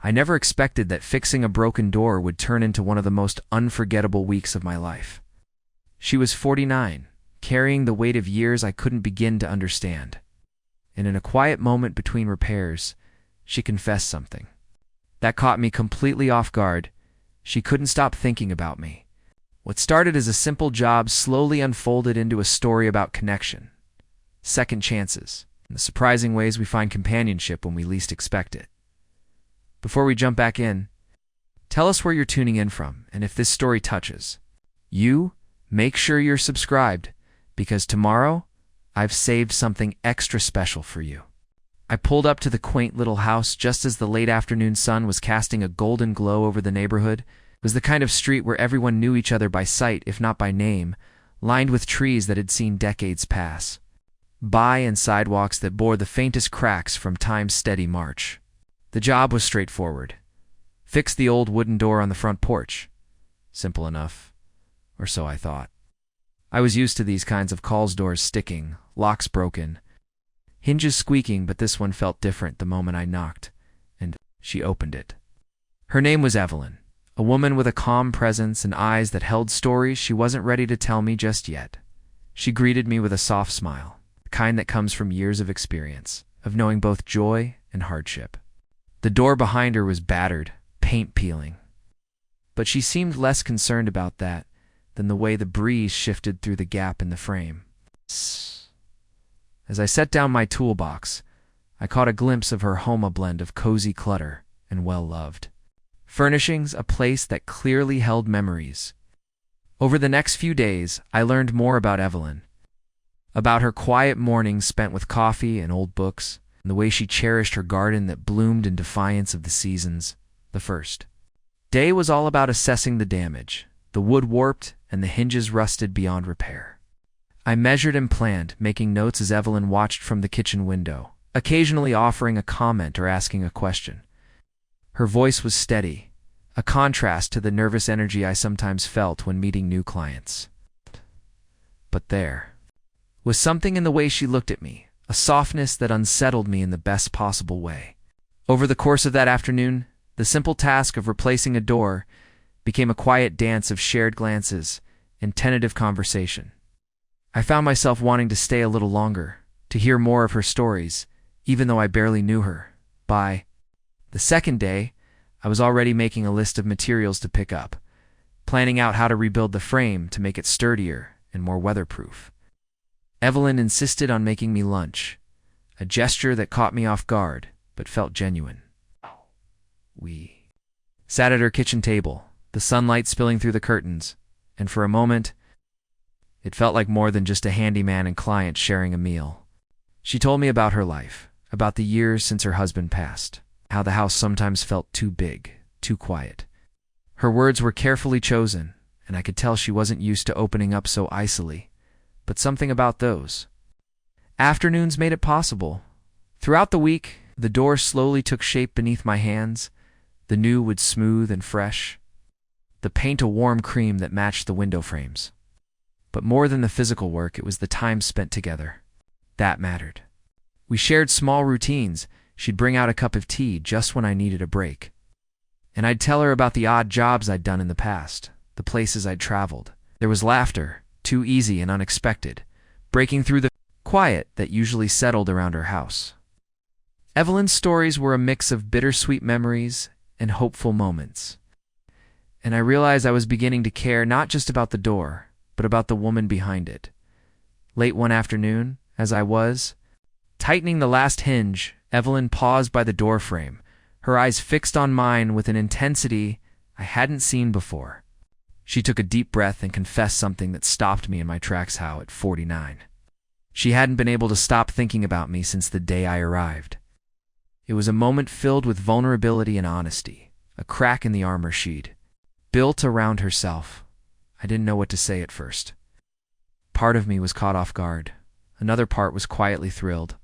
I never expected that fixing a broken door would turn into one of the most unforgettable weeks of my life. She was 49, carrying the weight of years I couldn't begin to understand. And in a quiet moment between repairs, she confessed something. That caught me completely off guard. She couldn't stop thinking about me. What started as a simple job slowly unfolded into a story about connection, second chances, and the surprising ways we find companionship when we least expect it. Before we jump back in, tell us where you're tuning in from, and if this story touches you, make sure you're subscribed, because tomorrow I've saved something extra special for you. I pulled up to the quaint little house just as the late afternoon sun was casting a golden glow over the neighborhood. It was the kind of street where everyone knew each other by sight, if not by name, lined with trees that had seen decades pass by and sidewalks that bore the faintest cracks from time's steady march. The job was straightforward. Fix the old wooden door on the front porch. Simple enough, or so I thought. I was used to these kinds of calls, doors sticking, locks broken, hinges squeaking, but this one felt different the moment I knocked, and she opened it. Her name was Evelyn, a woman with a calm presence and eyes that held stories she wasn't ready to tell me just yet. She greeted me with a soft smile, the kind that comes from years of experience, of knowing both joy and hardship. The door behind her was battered, paint peeling, but she seemed less concerned about that than the way the breeze shifted through the gap in the frame. As I set down my toolbox, I caught a glimpse of her home, a blend of cozy clutter and well-loved furnishings, a place that clearly held memories. Over the next few days, I learned more about Evelyn, about her quiet mornings spent with coffee and old books, and the way she cherished her garden that bloomed in defiance of the seasons. The first day was all about assessing the damage. The wood warped and the hinges rusted beyond repair. I measured and planned, making notes as Evelyn watched from the kitchen window, occasionally offering a comment or asking a question. Her voice was steady, a contrast to the nervous energy I sometimes felt when meeting new clients. But there was something in the way she looked at me, a softness that unsettled me in the best possible way. Over the course of that afternoon, the simple task of replacing a door became a quiet dance of shared glances and tentative conversation. I found myself wanting to stay a little longer, to hear more of her stories, even though I barely knew her. By the second day, I was already making a list of materials to pick up, planning out how to rebuild the frame to make it sturdier and more weatherproof. Evelyn insisted on making me lunch, a gesture that caught me off guard but felt genuine. We sat at her kitchen table, the sunlight spilling through the curtains, and for a moment, it felt like more than just a handyman and client sharing a meal. She told me about her life, about the years since her husband passed, how the house sometimes felt too big, too quiet. Her words were carefully chosen, and I could tell she wasn't used to opening up so icily, but something about those afternoons made it possible. Throughout the week, the door slowly took shape beneath my hands, the new wood smooth and fresh, the paint a warm cream that matched the window frames. But more than the physical work, it was the time spent together. That mattered. We shared small routines. She'd bring out a cup of tea just when I needed a break. And I'd tell her about the odd jobs I'd done in the past, the places I'd traveled. There was laughter, too easy and unexpected, breaking through the quiet that usually settled around her house. Evelyn's stories were a mix of bittersweet memories and hopeful moments. And I realized I was beginning to care not just about the door, but about the woman behind it. Late one afternoon, as I was tightening the last hinge, Evelyn paused by the door frame, her eyes fixed on mine with an intensity I hadn't seen before. She took a deep breath and confessed something that stopped me in my tracks. How at 49, she hadn't been able to stop thinking about me since the day I arrived. It was a moment filled with vulnerability and honesty, a crack in the armor she'd built around herself. I didn't know what to say at first. Part of me was caught off guard. Another part was quietly thrilled.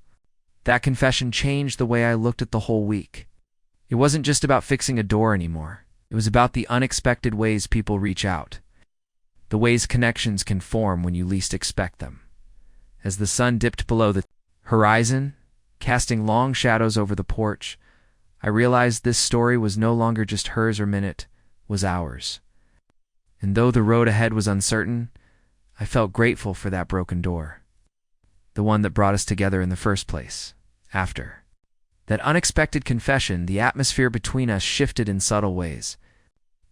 That confession changed the way I looked at the whole week. It wasn't just about fixing a door anymore. It was about the unexpected ways people reach out, the ways connections can form when you least expect them. As the sun dipped below the horizon, casting long shadows over the porch, I realized this story was no longer just hers or mine, it was ours. And though the road ahead was uncertain, I felt grateful for that broken door. The one that brought us together in the first place. After that unexpected confession, the atmosphere between us shifted in subtle ways.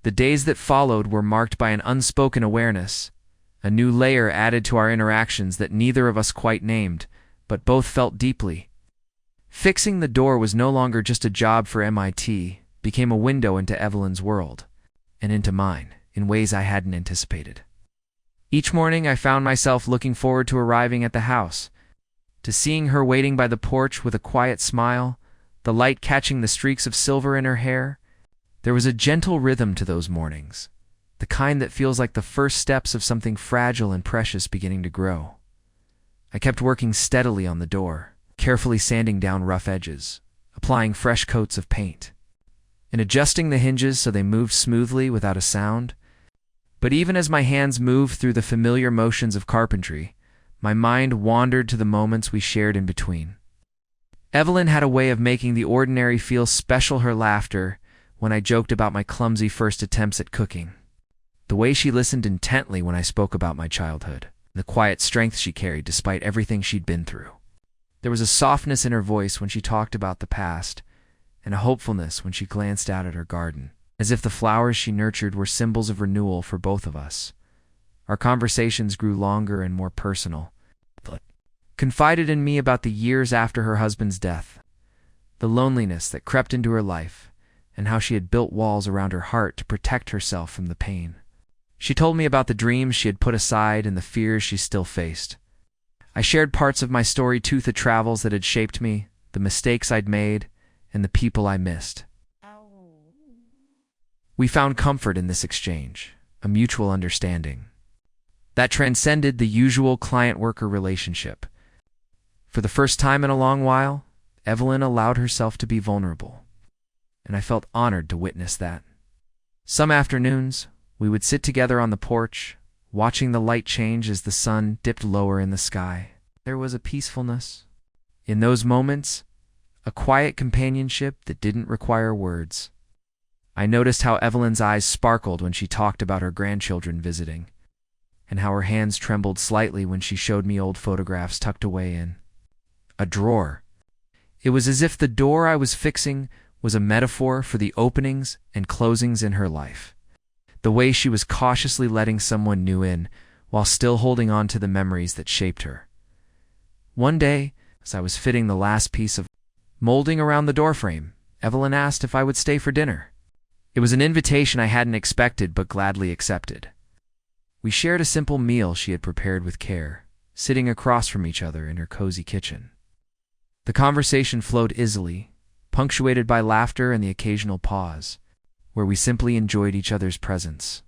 The days that followed were marked by an unspoken awareness, a new layer added to our interactions that neither of us quite named, but both felt deeply. Fixing the door was no longer just a job for MIT, became a window into Evelyn's world, and into mine, in ways I hadn't anticipated. Each morning I found myself looking forward to arriving at the house, to seeing her waiting by the porch with a quiet smile, the light catching the streaks of silver in her hair. There was a gentle rhythm to those mornings, the kind that feels like the first steps of something fragile and precious beginning to grow. I kept working steadily on the door, carefully sanding down rough edges, applying fresh coats of paint, and adjusting the hinges so they moved smoothly without a sound. But even as my hands moved through the familiar motions of carpentry, my mind wandered to the moments we shared in between. Evelyn had a way of making the ordinary feel special, her laughter when I joked about my clumsy first attempts at cooking, the way she listened intently when I spoke about my childhood, the quiet strength she carried despite everything she'd been through. There was a softness in her voice when she talked about the past, and a hopefulness when she glanced out at her garden, as if the flowers she nurtured were symbols of renewal for both of us. Our conversations grew longer and more personal, confided in me about the years after her husband's death, the loneliness that crept into her life, and how she had built walls around her heart to protect herself from the pain. She told me about the dreams she had put aside and the fears she still faced. I shared parts of my story too, the travels that had shaped me, the mistakes I'd made, and the people I missed. We found comfort in this exchange, a mutual understanding that transcended the usual client-worker relationship. For the first time in a long while, Evelyn allowed herself to be vulnerable, and I felt honored to witness that. Some afternoons, we would sit together on the porch, watching the light change as the sun dipped lower in the sky. There was a peacefulness in those moments, a quiet companionship that didn't require words. I noticed how Evelyn's eyes sparkled when she talked about her grandchildren visiting, and how her hands trembled slightly when she showed me old photographs tucked away in a drawer. It was as if the door I was fixing was a metaphor for the openings and closings in her life, the way she was cautiously letting someone new in while still holding on to the memories that shaped her. One day, as I was fitting the last piece of molding around the doorframe, Evelyn asked if I would stay for dinner. It was an invitation I hadn't expected but gladly accepted. We shared a simple meal she had prepared with care, sitting across from each other in her cozy kitchen. The conversation flowed easily, punctuated by laughter and the occasional pause, where we simply enjoyed each other's presence.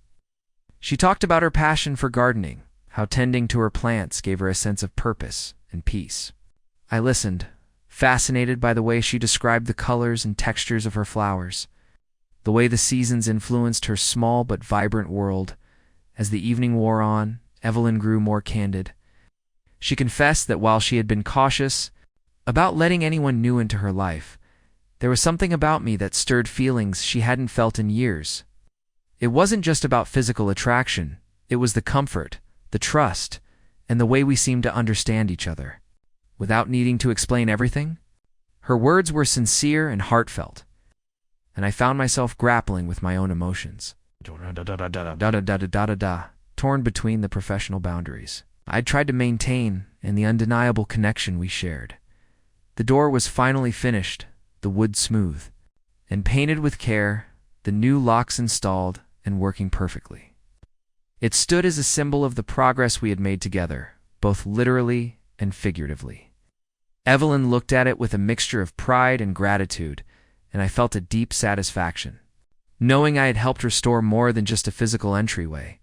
She talked about her passion for gardening, how tending to her plants gave her a sense of purpose and peace. I listened, fascinated by the way she described the colors and textures of her flowers, the way the seasons influenced her small but vibrant world. As the evening wore on, Evelyn grew more candid. She confessed that while she had been cautious about letting anyone new into her life, there was something about me that stirred feelings she hadn't felt in years. It wasn't just about physical attraction, it was the comfort, the trust, and the way we seemed to understand each other. Without needing to explain everything, her words were sincere and heartfelt, and I found myself grappling with my own emotions. Torn between the professional boundaries I'd tried to maintain and the undeniable connection we shared. The door was finally finished, the wood smooth, and painted with care, the new locks installed and working perfectly. It stood as a symbol of the progress we had made together, both literally and figuratively. Evelyn looked at it with a mixture of pride and gratitude, and I felt a deep satisfaction. Knowing I had helped restore more than just a physical entryway,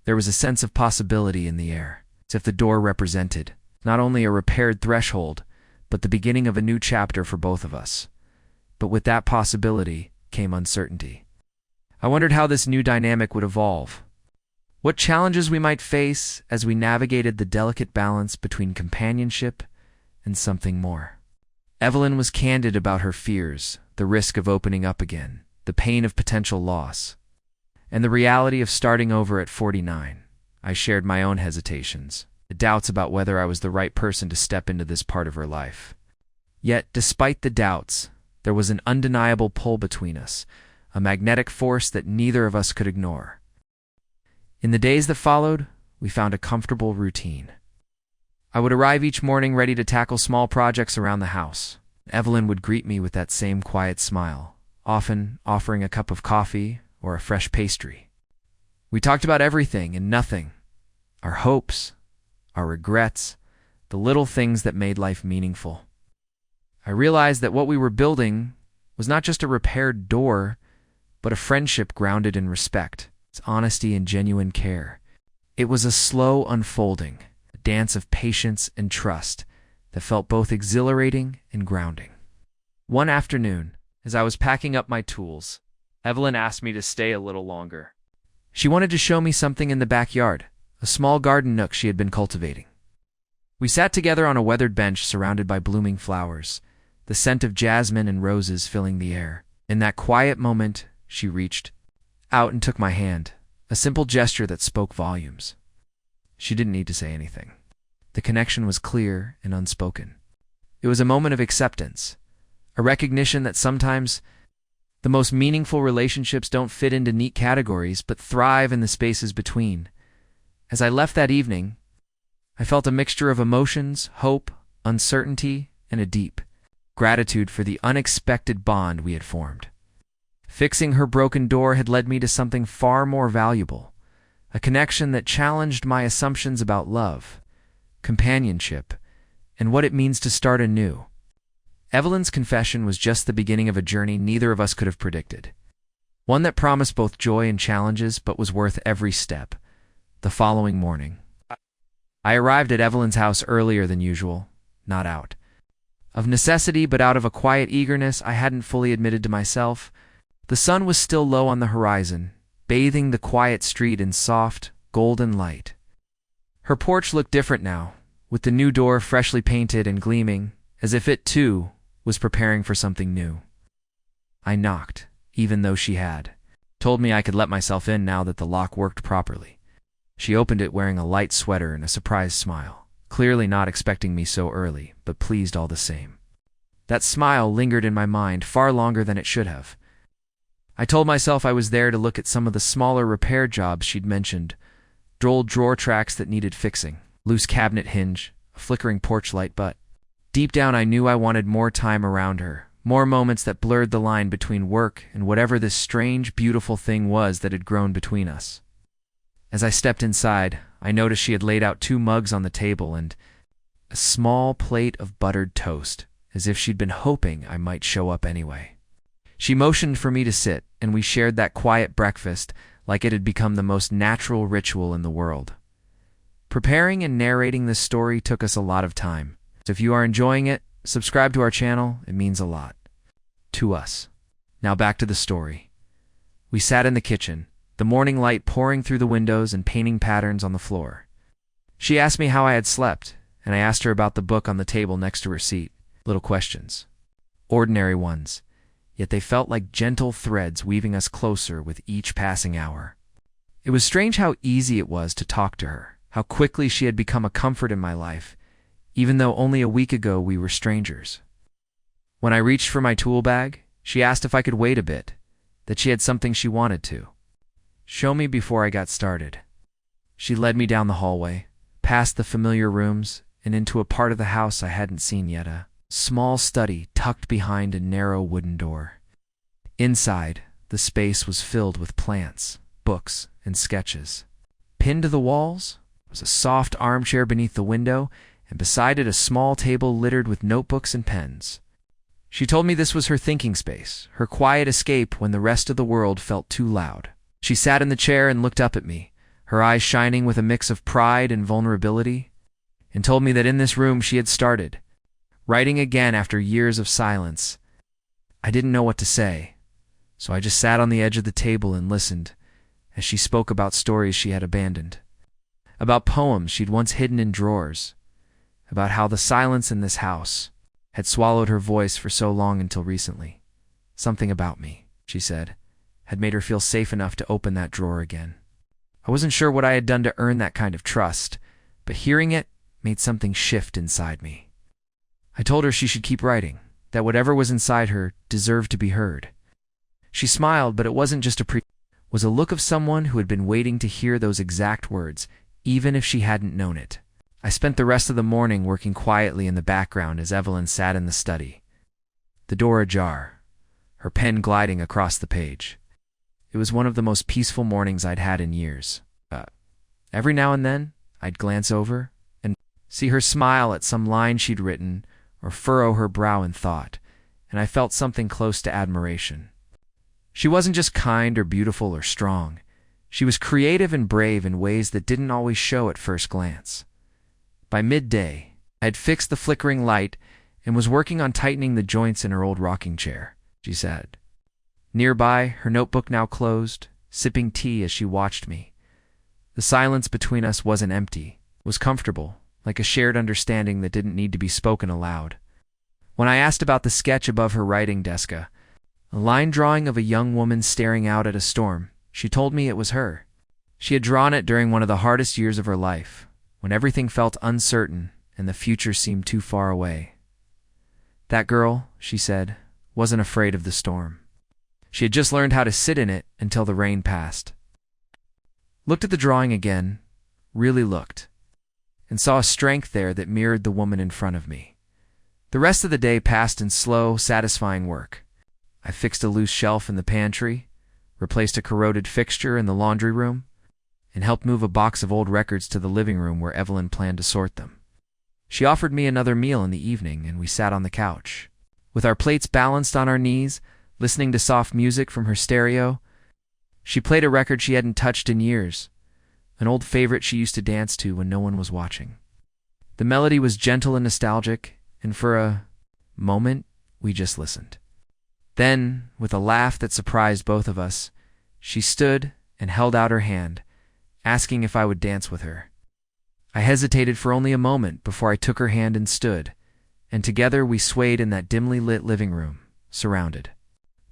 there was a sense of possibility in the air, as if the door represented not only a repaired threshold, but the beginning of a new chapter for both of us. But with that possibility came uncertainty. I wondered how this new dynamic would evolve, what challenges we might face as we navigated the delicate balance between companionship and something more. Evelyn was candid about her fears, the risk of opening up again, the pain of potential loss, and the reality of starting over at 49. I shared my own hesitations, the doubts about whether I was the right person to step into this part of her life. Yet, despite the doubts, there was an undeniable pull between us, a magnetic force that neither of us could ignore. In the days that followed, we found a comfortable routine. I would arrive each morning ready to tackle small projects around the house. Evelyn would greet me with that same quiet smile, often offering a cup of coffee or a fresh pastry. We talked about everything and nothing, our hopes, our regrets, the little things that made life meaningful. I realized that what we were building was not just a repaired door, but a friendship grounded in respect, its honesty and genuine care. It was a slow unfolding, a dance of patience and trust that felt both exhilarating and grounding. One afternoon, as I was packing up my tools, Evelyn asked me to stay a little longer. She wanted to show me something in the backyard, a small garden nook she had been cultivating. We sat together on a weathered bench surrounded by blooming flowers, the scent of jasmine and roses filling the air. In that quiet moment, she reached out and took my hand, a simple gesture that spoke volumes. She didn't need to say anything. The connection was clear and unspoken. It was a moment of acceptance, a recognition that sometimes the most meaningful relationships don't fit into neat categories but thrive in the spaces between. As I left that evening, I felt a mixture of emotions, hope, uncertainty, and a deep gratitude for the unexpected bond we had formed. Fixing her broken door had led me to something far more valuable, a connection that challenged my assumptions about love, companionship, and what it means to start anew. Evelyn's confession was just the beginning of a journey neither of us could have predicted, one that promised both joy and challenges but was worth every step. The following morning, I arrived at Evelyn's house earlier than usual, not out of necessity but out of a quiet eagerness I hadn't fully admitted to myself. The sun was still low on the horizon, bathing the quiet street in soft, golden light. Her porch looked different now, with the new door freshly painted and gleaming, as if it, too, was preparing for something new. I knocked, even though she had told me I could let myself in now that the lock worked properly. She opened it wearing a light sweater and a surprised smile, clearly not expecting me so early, but pleased all the same. That smile lingered in my mind far longer than it should have. I told myself I was there to look at some of the smaller repair jobs she'd mentioned, old drawer tracks that needed fixing, loose cabinet hinge, a flickering porch light, but deep down I knew I wanted more time around her, more moments that blurred the line between work and whatever this strange, beautiful thing was that had grown between us. As I stepped inside, I noticed she had laid out 2 mugs on the table and a small plate of buttered toast, as if she'd been hoping I might show up anyway. She motioned for me to sit, and we shared that quiet breakfast like it had become the most natural ritual in the world. Preparing and narrating this story took us a lot of time. So if you are enjoying it, subscribe to our channel. It means a lot to us. Now back to the story. We sat in the kitchen, the morning light pouring through the windows and painting patterns on the floor. She asked me how I had slept, and I asked her about the book on the table next to her seat. Little questions. Ordinary ones, yet they felt like gentle threads weaving us closer with each passing hour. It was strange how easy it was to talk to her, how quickly she had become a comfort in my life, even though only a week ago we were strangers. When I reached for my tool bag, she asked if I could wait a bit, that she had something she wanted to show me before I got started. She led me down the hallway, past the familiar rooms, and into a part of the house I hadn't seen yet, a small study tucked behind a narrow wooden door. Inside, the space was filled with plants, books, and sketches. Pinned to the walls was a soft armchair beneath the window, and beside it a small table littered with notebooks and pens. She told me this was her thinking space, her quiet escape when the rest of the world felt too loud. She sat in the chair and looked up at me, her eyes shining with a mix of pride and vulnerability, and told me that in this room she had started, writing again after years of silence. I didn't know what to say, so I just sat on the edge of the table and listened as she spoke about stories she had abandoned, about poems she'd once hidden in drawers, about how the silence in this house had swallowed her voice for so long until recently. Something about me, she said, had made her feel safe enough to open that drawer again. I wasn't sure what I had done to earn that kind of trust, but hearing it made something shift inside me. I told her she should keep writing, that whatever was inside her deserved to be heard. She smiled, but it wasn't just it was a look of someone who had been waiting to hear those exact words, even if she hadn't known it. I spent the rest of the morning working quietly in the background as Evelyn sat in the study, the door ajar, her pen gliding across the page. It was one of the most peaceful mornings I'd had in years. Every now and then, I'd glance over and see her smile at some line she'd written or furrow her brow in thought, and I felt something close to admiration. She wasn't just kind or beautiful or strong. She was creative and brave in ways that didn't always show at first glance. By midday, I had fixed the flickering light and was working on tightening the joints in her old rocking chair, she said. Nearby, her notebook now closed, sipping tea as she watched me. The silence between us wasn't empty. It was comfortable, like a shared understanding that didn't need to be spoken aloud. When I asked about the sketch above her writing desk, a line drawing of a young woman staring out at a storm, she told me it was her. She had drawn it during one of the hardest years of her life, when everything felt uncertain and the future seemed too far away. That girl, she said, wasn't afraid of the storm. She had just learned how to sit in it until the rain passed. Looked at the drawing again, really looked, and saw a strength there that mirrored the woman in front of me. The rest of the day passed in slow, satisfying work. I fixed a loose shelf in the pantry, replaced a corroded fixture in the laundry room, and helped move a box of old records to the living room where Evelyn planned to sort them. She offered me another meal in the evening, and we sat on the couch. With our plates balanced on our knees, listening to soft music from her stereo, she played a record she hadn't touched in years, an old favorite she used to dance to when no one was watching. The melody was gentle and nostalgic, and for a moment, we just listened. Then, with a laugh that surprised both of us, she stood and held out her hand, asking if I would dance with her. I hesitated for only a moment before I took her hand and stood, and together we swayed in that dimly lit living room, surrounded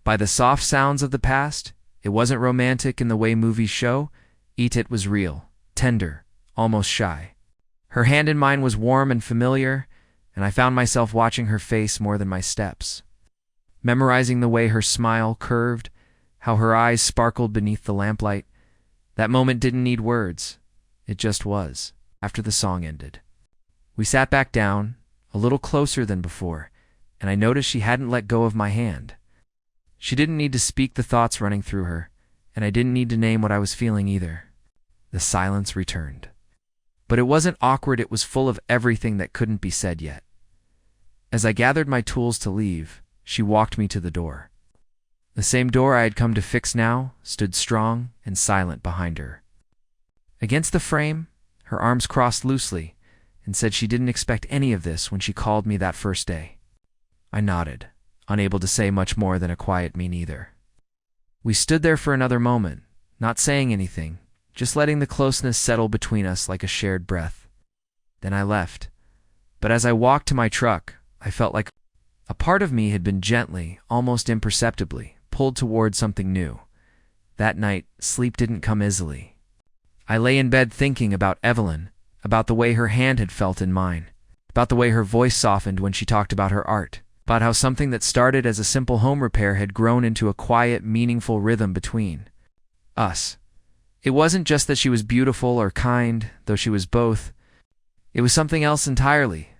by the soft sounds of the past. It wasn't romantic in the way movies show. It was real, tender, almost shy. Her hand in mine was warm and familiar, and I found myself watching her face more than my steps, memorizing the way her smile curved, how her eyes sparkled beneath the lamplight. That moment didn't need words. It just was. After the song ended, we sat back down, a little closer than before, and I noticed she hadn't let go of my hand. She didn't need to speak the thoughts running through her, and I didn't need to name what I was feeling either. The silence returned. But it wasn't awkward, it was full of everything that couldn't be said yet. As I gathered my tools to leave, she walked me to the door. The same door I had come to fix now stood strong and silent behind her. Against the frame, her arms crossed loosely, and said she didn't expect any of this when she called me that first day. I nodded, unable to say much more than a quiet "me neither." We stood there for another moment, not saying anything, just letting the closeness settle between us like a shared breath. Then I left. But as I walked to my truck, I felt like a part of me had been gently, almost imperceptibly, pulled toward something new. That night, sleep didn't come easily. I lay in bed thinking about Evelyn, about the way her hand had felt in mine, about the way her voice softened when she talked about her art, about how something that started as a simple home repair had grown into a quiet, meaningful rhythm between us. It wasn't just that she was beautiful or kind, though she was both. It was something else entirely,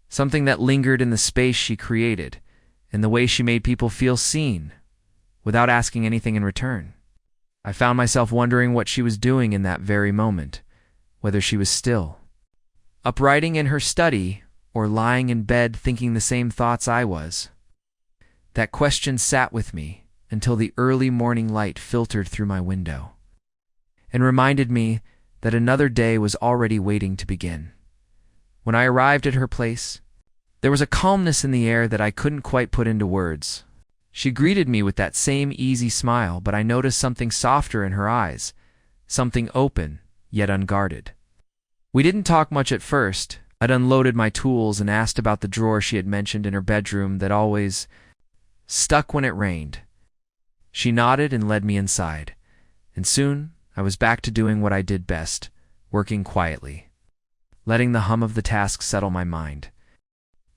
something that lingered in the space she created, and the way she made people feel seen, without asking anything in return. I found myself wondering what she was doing in that very moment, whether she was still up writing in her study or lying in bed thinking the same thoughts I was. That question sat with me until the early morning light filtered through my window and reminded me that another day was already waiting to begin. When I arrived at her place, there was a calmness in the air that I couldn't quite put into words. She greeted me with that same easy smile, but I noticed something softer in her eyes, something open, yet unguarded. We didn't talk much at first, I'd unloaded my tools and asked about the drawer she had mentioned in her bedroom that always stuck when it rained. She nodded and led me inside, and soon I was back to doing what I did best, working quietly, letting the hum of the task settle my mind.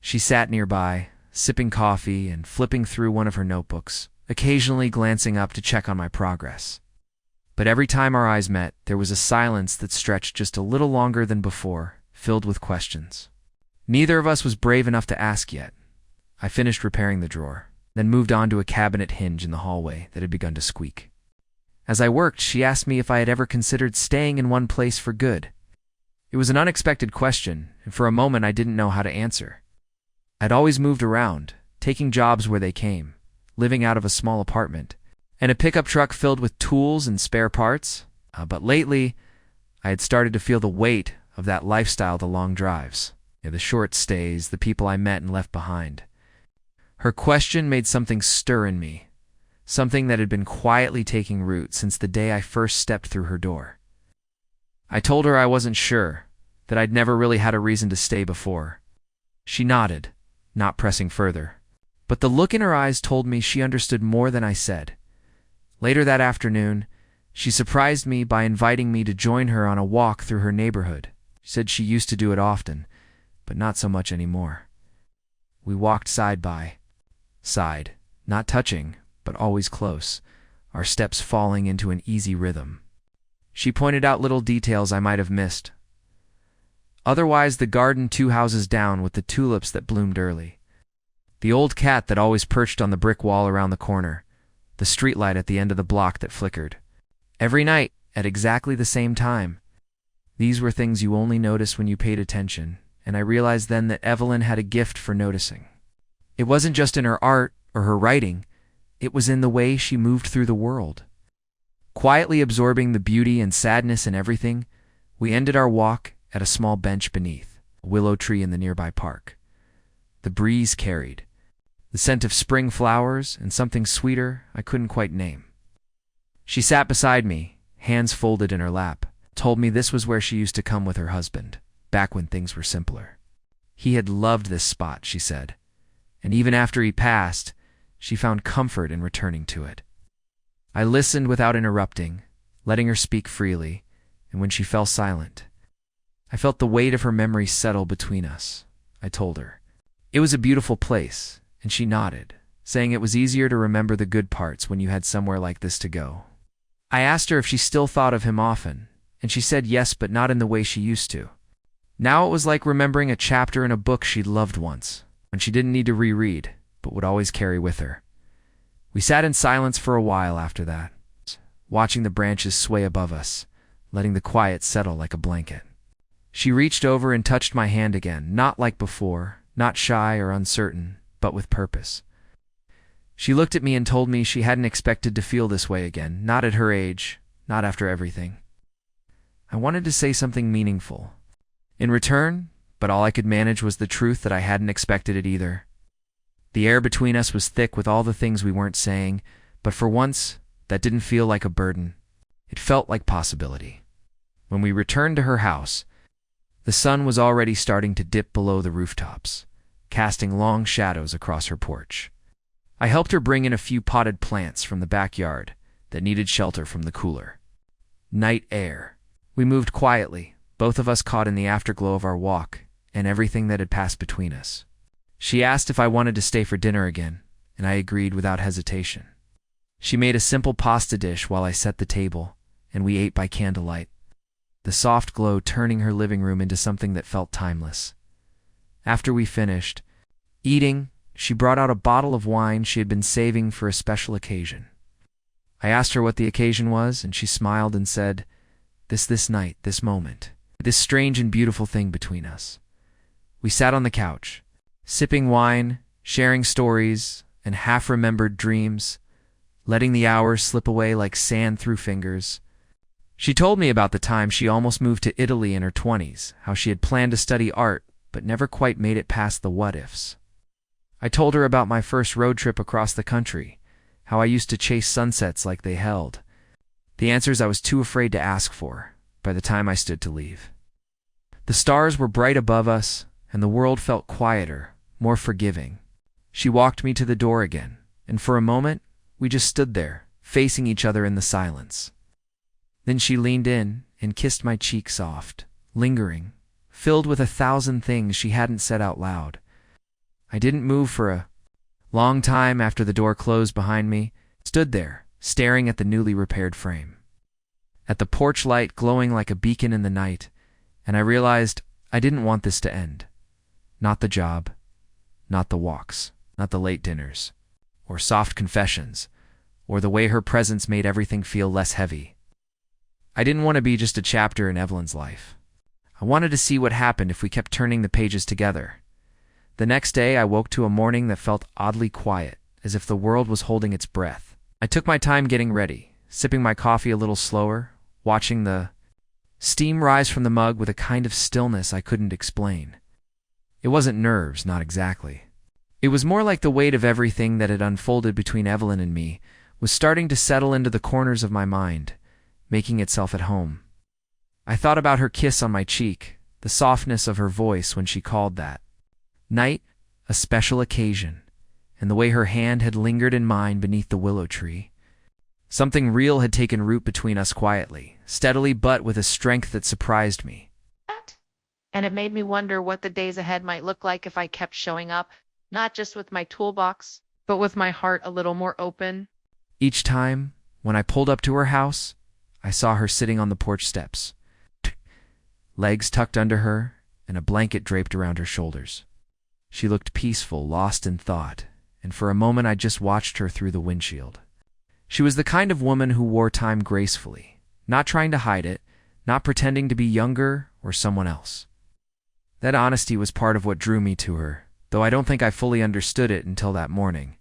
She sat nearby, sipping coffee and flipping through one of her notebooks, occasionally glancing up to check on my progress. But every time our eyes met, there was a silence that stretched just a little longer than before, filled with questions. Neither of us was brave enough to ask yet. I finished repairing the drawer, then moved on to a cabinet hinge in the hallway that had begun to squeak. As I worked, she asked me if I had ever considered staying in one place for good. It was an unexpected question, and for a moment I didn't know how to answer. I'd always moved around, taking jobs where they came, living out of a small apartment, and a pickup truck filled with tools and spare parts. But lately, I had started to feel the weight of that lifestyle, the long drives, the short stays, the people I met and left behind. Her question made something stir in me, something that had been quietly taking root since the day I first stepped through her door. I told her I wasn't sure, that I'd never really had a reason to stay before. She nodded, not pressing further, but the look in her eyes told me she understood more than I said. Later that afternoon, she surprised me by inviting me to join her on a walk through her neighborhood. She said she used to do it often, but not so much anymore. We walked side by side, not touching, but always close, our steps falling into an easy rhythm. She pointed out little details I might have missed. Otherwise, the garden 2 houses down with the tulips that bloomed early, the old cat that always perched on the brick wall around the corner, the streetlight at the end of the block that flickered. Every night, at exactly the same time. These were things you only noticed when you paid attention, and I realized then that Evelyn had a gift for noticing. It wasn't just in her art or her writing, it was in the way she moved through the world. Quietly absorbing the beauty and sadness in everything, we ended our walk at a small bench beneath a willow tree in the nearby park. The breeze carried the scent of spring flowers and something sweeter I couldn't quite name. She sat beside me, hands folded in her lap, told me this was where she used to come with her husband, back when things were simpler. He had loved this spot, she said, and even after he passed, she found comfort in returning to it. I listened without interrupting, letting her speak freely, and when she fell silent, I felt the weight of her memory settle between us. I told her it was a beautiful place, and she nodded, saying it was easier to remember the good parts when you had somewhere like this to go. I asked her if she still thought of him often, and she said yes, but not in the way she used to. Now it was like remembering a chapter in a book she'd loved once, when she didn't need to reread, but would always carry with her. We sat in silence for a while after that, watching the branches sway above us, letting the quiet settle like a blanket. She reached over and touched my hand again, not like before, not shy or uncertain, but with purpose. She looked at me and told me she hadn't expected to feel this way again, not at her age, not after everything. I wanted to say something meaningful in return, but all I could manage was the truth that I hadn't expected it either. The air between us was thick with all the things we weren't saying, but for once, that didn't feel like a burden. It felt like possibility. When we returned to her house, the sun was already starting to dip below the rooftops, casting long shadows across her porch. I helped her bring in a few potted plants from the backyard that needed shelter from the cooler night air. We moved quietly, both of us caught in the afterglow of our walk and everything that had passed between us. She asked if I wanted to stay for dinner again, and I agreed without hesitation. She made a simple pasta dish while I set the table, and we ate by candlelight, the soft glow turning her living room into something that felt timeless. After we finished eating, she brought out a bottle of wine she had been saving for a special occasion. I asked her what the occasion was, and she smiled and said, this night, this moment, this strange and beautiful thing between us. We sat on the couch, sipping wine, sharing stories and half-remembered dreams, letting the hours slip away like sand through fingers. She told me about the time she almost moved to Italy in her 20s, how she had planned to study art but never quite made it past the what-ifs. I told her about my first road trip across the country, how I used to chase sunsets like they held, the answers I was too afraid to ask for by the time I stood to leave. The The stars were bright above us, and the world felt quieter, more forgiving. She walked me to the door again, and for a moment, we just stood there, facing each other in the silence. Then she leaned in and kissed my cheek soft, lingering, filled with 1,000 things she hadn't said out loud. I didn't move for a long time after the door closed behind me, stood there, staring at the newly repaired frame, at the porch light glowing like a beacon in the night, and I realized I didn't want this to end. Not the job, not the walks, not the late dinners, or soft confessions, or the way her presence made everything feel less heavy. I didn't want to be just a chapter in Evelyn's life. I wanted to see what happened if we kept turning the pages together. The next day, I woke to a morning that felt oddly quiet, as if the world was holding its breath. I took my time getting ready, sipping my coffee a little slower, watching the steam rise from the mug with a kind of stillness I couldn't explain. It wasn't nerves, not exactly. It was more like the weight of everything that had unfolded between Evelyn and me was starting to settle into the corners of my mind, making itself at home. I thought about her kiss on my cheek, the softness of her voice when she called that night a special occasion, and the way her hand had lingered in mine beneath the willow tree. Something real had taken root between us quietly, steadily, but with a strength that surprised me. And it made me wonder what the days ahead might look like if I kept showing up, not just with my toolbox, but with my heart a little more open. Each time, when I pulled up to her house, I saw her sitting on the porch steps, legs tucked under her and a blanket draped around her shoulders. She looked peaceful, lost in thought, and for a moment I just watched her through the windshield. She was the kind of woman who wore time gracefully, not trying to hide it, not pretending to be younger or someone else. That honesty was part of what drew me to her, though I don't think I fully understood it until that morning.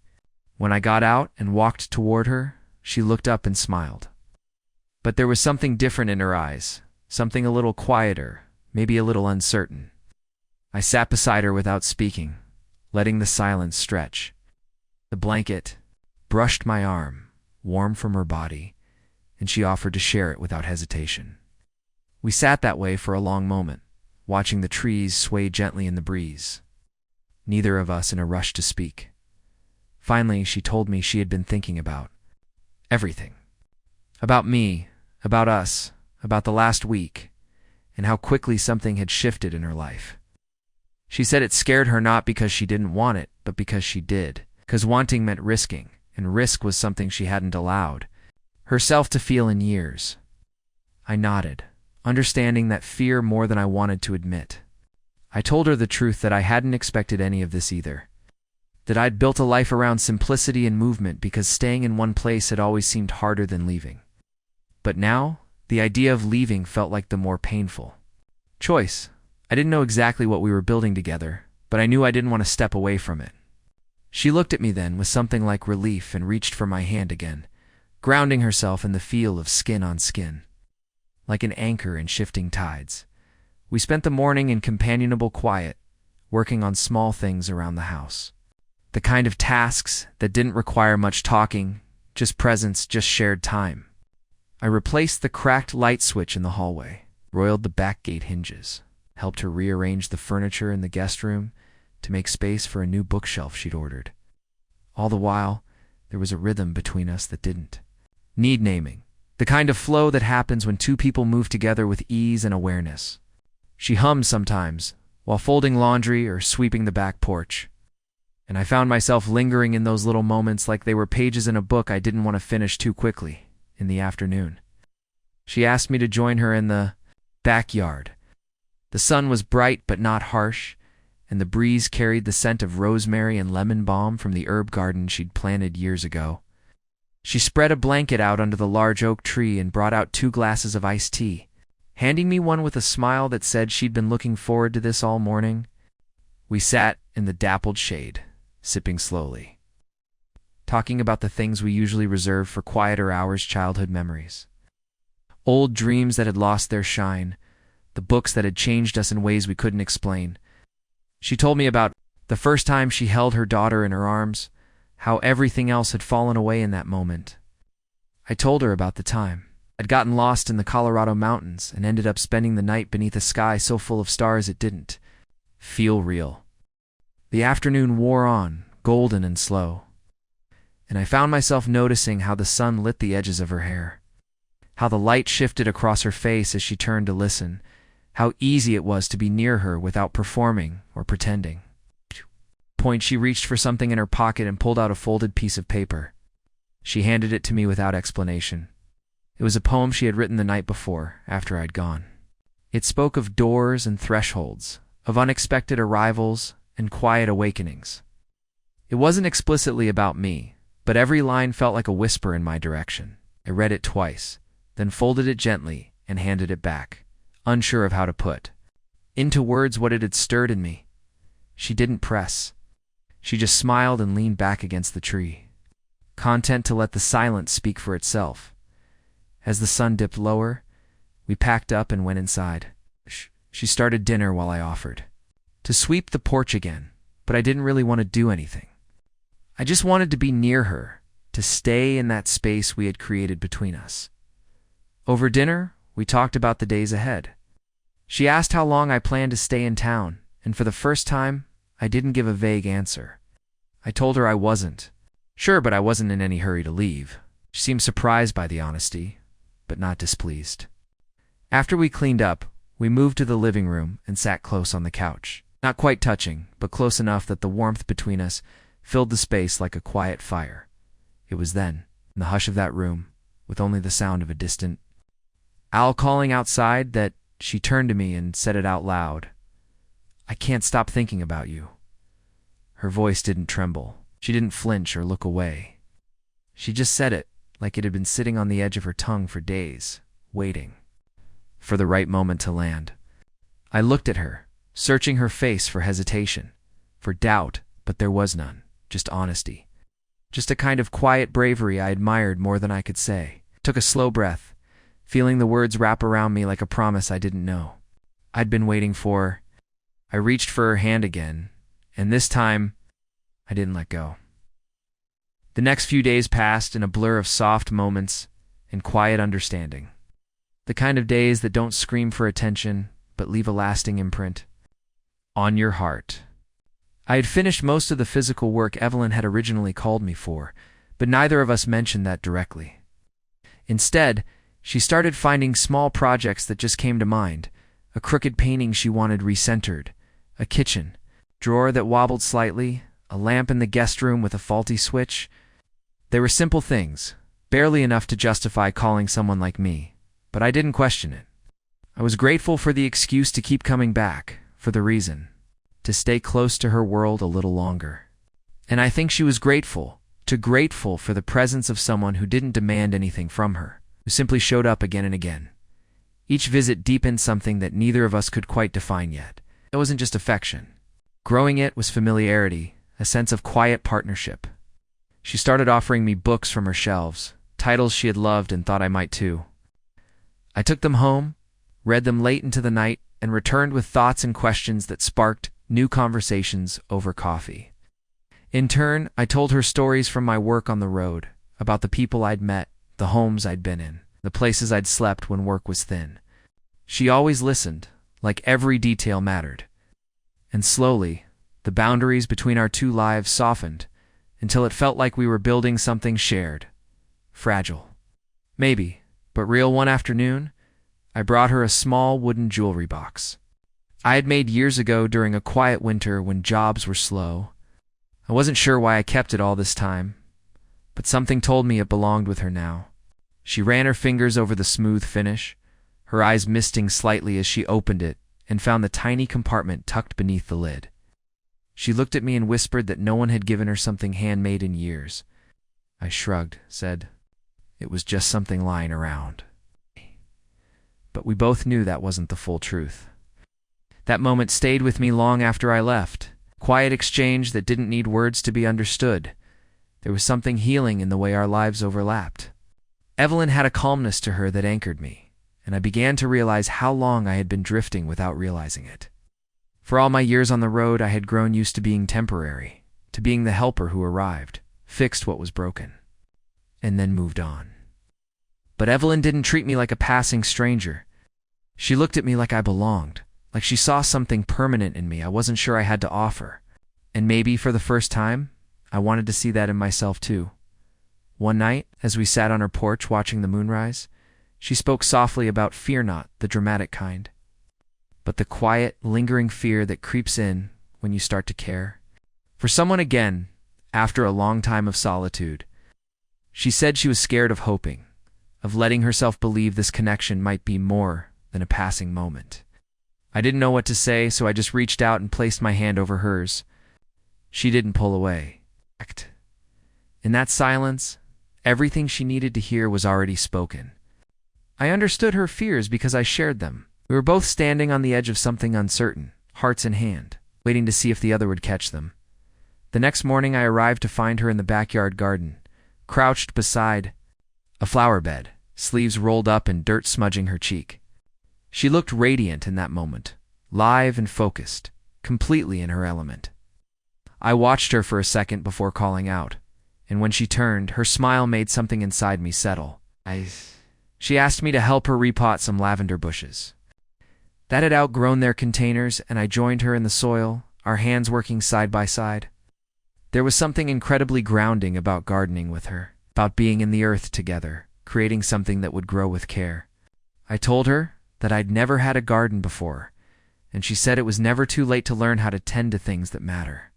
When I got out and walked toward her, she looked up and smiled. But there was something different in her eyes, something a little quieter, maybe a little uncertain. I sat beside her without speaking, letting the silence stretch. The blanket brushed my arm, warm from her body, and she offered to share it without hesitation. We sat that way for a long moment, watching the trees sway gently in the breeze, neither of us in a rush to speak. Finally, she told me she had been thinking about everything. About me, about us, about the last week, and how quickly something had shifted in her life. She said it scared her not because she didn't want it, but because she did, because wanting meant risking, and risk was something she hadn't allowed herself to feel in years. I nodded, understanding that fear more than I wanted to admit. I told her the truth that I hadn't expected any of this either, that I'd built a life around simplicity and movement because staying in one place had always seemed harder than leaving. But now, the idea of leaving felt like the more painful choice. I didn't know exactly what we were building together, but I knew I didn't want to step away from it. She looked at me then with something like relief and reached for my hand again, grounding herself in the feel of skin on skin, like an anchor in shifting tides. We spent the morning in companionable quiet, working on small things around the house. The kind of tasks that didn't require much talking, just presence, just shared time. I replaced the cracked light switch in the hallway, roiled the back gate hinges, helped her rearrange the furniture in the guest room to make space for a new bookshelf she'd ordered. All the while, there was a rhythm between us that didn't need naming, the kind of flow that happens when two people move together with ease and awareness. She hummed sometimes, while folding laundry or sweeping the back porch, and I found myself lingering in those little moments like they were pages in a book I didn't want to finish too quickly. In the afternoon, she asked me to join her in the backyard. The sun was bright but not harsh, and the breeze carried the scent of rosemary and lemon balm from the herb garden she'd planted years ago. She spread a blanket out under the large oak tree and brought out 2 glasses of iced tea, handing me one with a smile that said she'd been looking forward to this all morning. We sat in the dappled shade, sipping slowly, talking about the things we usually reserve for quieter hours, childhood memories, old dreams that had lost their shine, the books that had changed us in ways we couldn't explain. She told me about the first time she held her daughter in her arms, how everything else had fallen away in that moment. I told her about the time I'd gotten lost in the Colorado mountains and ended up spending the night beneath a sky so full of stars it didn't feel real. The afternoon wore on, golden and slow, and I found myself noticing how the sun lit the edges of her hair, how the light shifted across her face as she turned to listen, how easy it was to be near her without performing or pretending. Point, she reached for something in her pocket and pulled out a folded piece of paper. She handed it to me without explanation. It was a poem she had written the night before, after I'd gone. It spoke of doors and thresholds, of unexpected arrivals and quiet awakenings. It wasn't explicitly about me, but every line felt like a whisper in my direction. I read it twice, then folded it gently and handed it back, unsure of how to put into words what it had stirred in me. She didn't press. She just smiled and leaned back against the tree, content to let the silence speak for itself. As the sun dipped lower, we packed up and went inside. She started dinner while I offered to sweep the porch again, but I didn't really want to do anything. I just wanted to be near her, to stay in that space we had created between us. Over dinner, we talked about the days ahead. She asked how long I planned to stay in town, and for the first time, I didn't give a vague answer. I told her I wasn't. Sure, but I wasn't in any hurry to leave. She seemed surprised by the honesty, but not displeased. After we cleaned up, we moved to the living room and sat close on the couch. Not quite touching, but close enough that the warmth between us filled the space like a quiet fire. It was then, in the hush of that room, with only the sound of a distant owl calling outside, that she turned to me and said it out loud. "I can't stop thinking about you." Her voice didn't tremble. She didn't flinch or look away. She just said it like it had been sitting on the edge of her tongue for days, waiting for the right moment to land. I looked at her, searching her face for hesitation, for doubt, but there was none, just honesty. Just a kind of quiet bravery I admired more than I could say. Took a slow breath, feeling the words wrap around me like a promise I didn't know I'd been waiting for. I reached for her hand again, and this time, I didn't let go. The next few days passed in a blur of soft moments and quiet understanding. The kind of days that don't scream for attention, but leave a lasting imprint on your heart. I had finished most of the physical work Evelyn had originally called me for, but neither of us mentioned that directly. Instead, she started finding small projects that just came to mind: a crooked painting she wanted recentered, a kitchen drawer that wobbled slightly, a lamp in the guest room with a faulty switch. They were simple things, barely enough to justify calling someone like me, but I didn't question it. I was grateful for the excuse to keep coming back, for the reason to stay close to her world a little longer. And I think she was grateful for the presence of someone who didn't demand anything from her, who simply showed up again and again. Each visit deepened something that neither of us could quite define yet. It wasn't just affection. Growing it was familiarity, a sense of quiet partnership. She started offering me books from her shelves, titles she had loved and thought I might too. I took them home, read them late into the night, and returned with thoughts and questions that sparked new conversations over coffee. In turn, I told her stories from my work on the road, about the people I'd met, the homes I'd been in, the places I'd slept when work was thin. She always listened, like every detail mattered. And slowly, the boundaries between our two lives softened, until it felt like we were building something shared. Fragile, maybe, but real. One afternoon, I brought her a small wooden jewelry box I had made years ago during a quiet winter when jobs were slow. I wasn't sure why I kept it all this time, but something told me it belonged with her now. She ran her fingers over the smooth finish, her eyes misting slightly as she opened it and found the tiny compartment tucked beneath the lid. She looked at me and whispered that no one had given her something handmade in years. I shrugged, said it was just something lying around. But we both knew that wasn't the full truth. That moment stayed with me long after I left. Quiet exchange that didn't need words to be understood. There was something healing in the way our lives overlapped. Evelyn had a calmness to her that anchored me, and I began to realize how long I had been drifting without realizing it. For all my years on the road, I had grown used to being temporary, to being the helper who arrived, fixed what was broken, and then moved on. But Evelyn didn't treat me like a passing stranger. She looked at me like I belonged, like she saw something permanent in me I wasn't sure I had to offer. And maybe for the first time, I wanted to see that in myself too. One night, as we sat on her porch watching the moonrise, she spoke softly about fear, not the dramatic kind, but the quiet, lingering fear that creeps in when you start to care for someone again after a long time of solitude. She said she was scared of hoping, of letting herself believe this connection might be more than a passing moment. I didn't know what to say, so I just reached out and placed my hand over hers. She didn't pull away. In that silence, everything she needed to hear was already spoken. I understood her fears because I shared them. We were both standing on the edge of something uncertain, hearts in hand, waiting to see if the other would catch them. The next morning I arrived to find her in the backyard garden, crouched beside a flower bed, sleeves rolled up and dirt smudging her cheek. She looked radiant in that moment, live and focused, completely in her element. I watched her for a second before calling out, and when she turned, her smile made something inside me settle. She asked me to help her repot some lavender bushes that had outgrown their containers, and I joined her in the soil, our hands working side by side. There was something incredibly grounding about gardening with her, about being in the earth together, creating something that would grow with care. I told her that I'd never had a garden before, and she said it was never too late to learn how to tend to things that matter.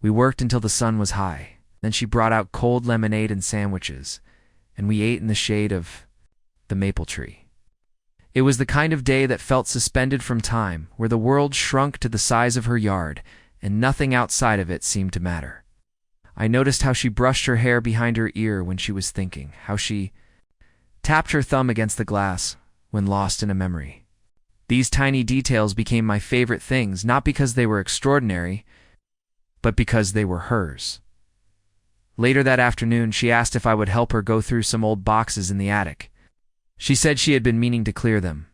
We worked until the sun was high. Then she brought out cold lemonade and sandwiches, and we ate in the shade of the maple tree. It was the kind of day that felt suspended from time, where the world shrunk to the size of her yard, and nothing outside of it seemed to matter. I noticed how she brushed her hair behind her ear when she was thinking, how she tapped her thumb against the glass when lost in a memory. These tiny details became my favorite things, not because they were extraordinary, but because they were hers. Later that afternoon, she asked if I would help her go through some old boxes in the attic. She said she had been meaning to clear them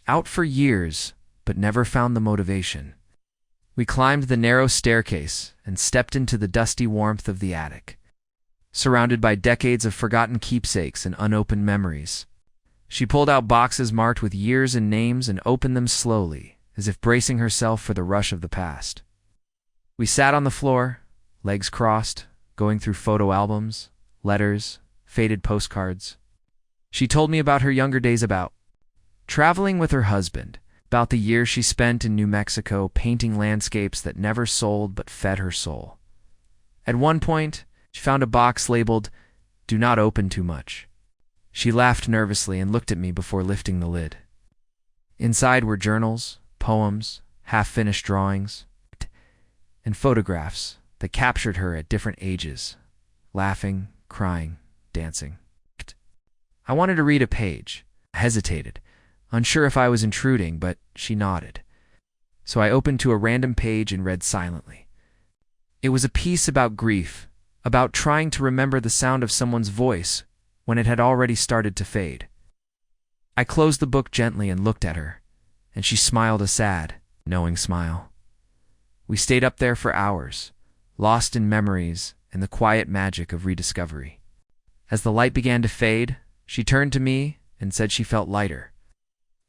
out for years, but never found the motivation. We climbed the narrow staircase and stepped into the dusty warmth of the attic, surrounded by decades of forgotten keepsakes and unopened memories. She pulled out boxes marked with years and names and opened them slowly, as if bracing herself for the rush of the past. We sat on the floor, legs crossed, going through photo albums, letters, faded postcards. She told me about her younger days, about traveling with her husband, about the years she spent in New Mexico painting landscapes that never sold but fed her soul. At one point, she found a box labeled, "Do not open too much." She laughed nervously and looked at me before lifting the lid. Inside were journals, poems, half-finished drawings, and photographs that captured her at different ages, laughing, crying, dancing. I wanted to read a page. I hesitated, unsure if I was intruding, but she nodded. So I opened to a random page and read silently. It was a piece about grief, about trying to remember the sound of someone's voice when it had already started to fade. I closed the book gently and looked at her, and she smiled a sad, knowing smile. We stayed up there for hours, lost in memories and the quiet magic of rediscovery. As the light began to fade, she turned to me and said she felt lighter,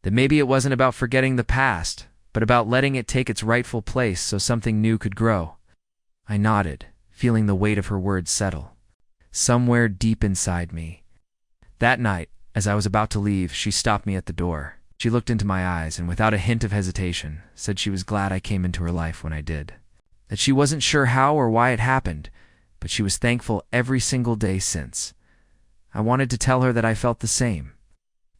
that maybe it wasn't about forgetting the past, but about letting it take its rightful place so something new could grow. I nodded, feeling the weight of her words settle, somewhere deep inside me. That night, as I was about to leave, she stopped me at the door. She looked into my eyes and, without a hint of hesitation, said she was glad I came into her life when I did, that she wasn't sure how or why it happened, but she was thankful every single day since. I wanted to tell her that I felt the same,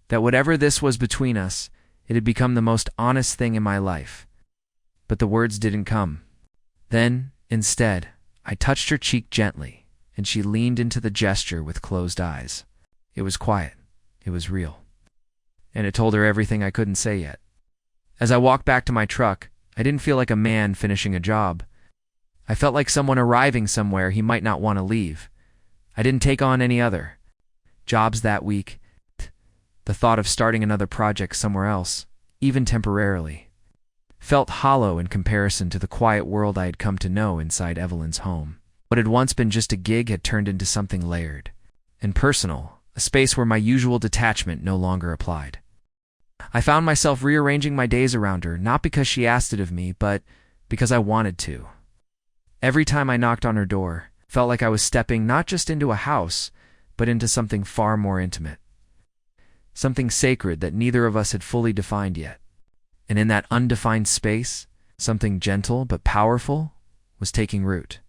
that whatever this was between us, it had become the most honest thing in my life. But the words didn't come. Then, instead, I touched her cheek gently, and she leaned into the gesture with closed eyes. It was quiet. It was real. And it told her everything I couldn't say yet. As I walked back to my truck, I didn't feel like a man finishing a job. I felt like someone arriving somewhere he might not want to leave. I didn't take on any other jobs that week. The thought of starting another project somewhere else, even temporarily, felt hollow in comparison to the quiet world I had come to know inside Evelyn's home. What had once been just a gig had turned into something layered and personal, a space where my usual detachment no longer applied. I found myself rearranging my days around her, not because she asked it of me, but because I wanted to. Every time I knocked on her door, it felt like I was stepping not just into a house, but into something far more intimate. Something sacred that neither of us had fully defined yet. And in that undefined space, something gentle but powerful was taking root.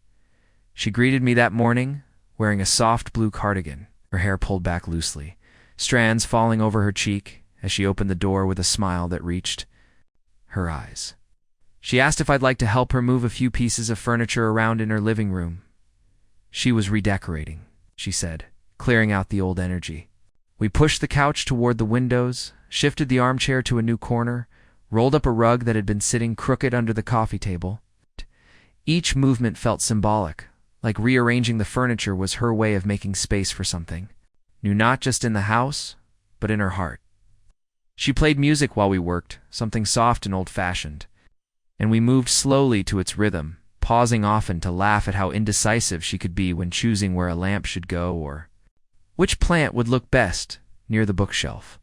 She greeted me that morning, wearing a soft blue cardigan, her hair pulled back loosely, strands falling over her cheek as she opened the door with a smile that reached her eyes. She asked if I'd like to help her move a few pieces of furniture around in her living room. She was redecorating, she said, clearing out the old energy. We pushed the couch toward the windows, shifted the armchair to a new corner, rolled up a rug that had been sitting crooked under the coffee table. Each movement felt symbolic, like rearranging the furniture was her way of making space for something new, not just in the house, but in her heart. She played music while we worked, something soft and old-fashioned, and we moved slowly to its rhythm, pausing often to laugh at how indecisive she could be when choosing where a lamp should go or which plant would look best near the bookshelf.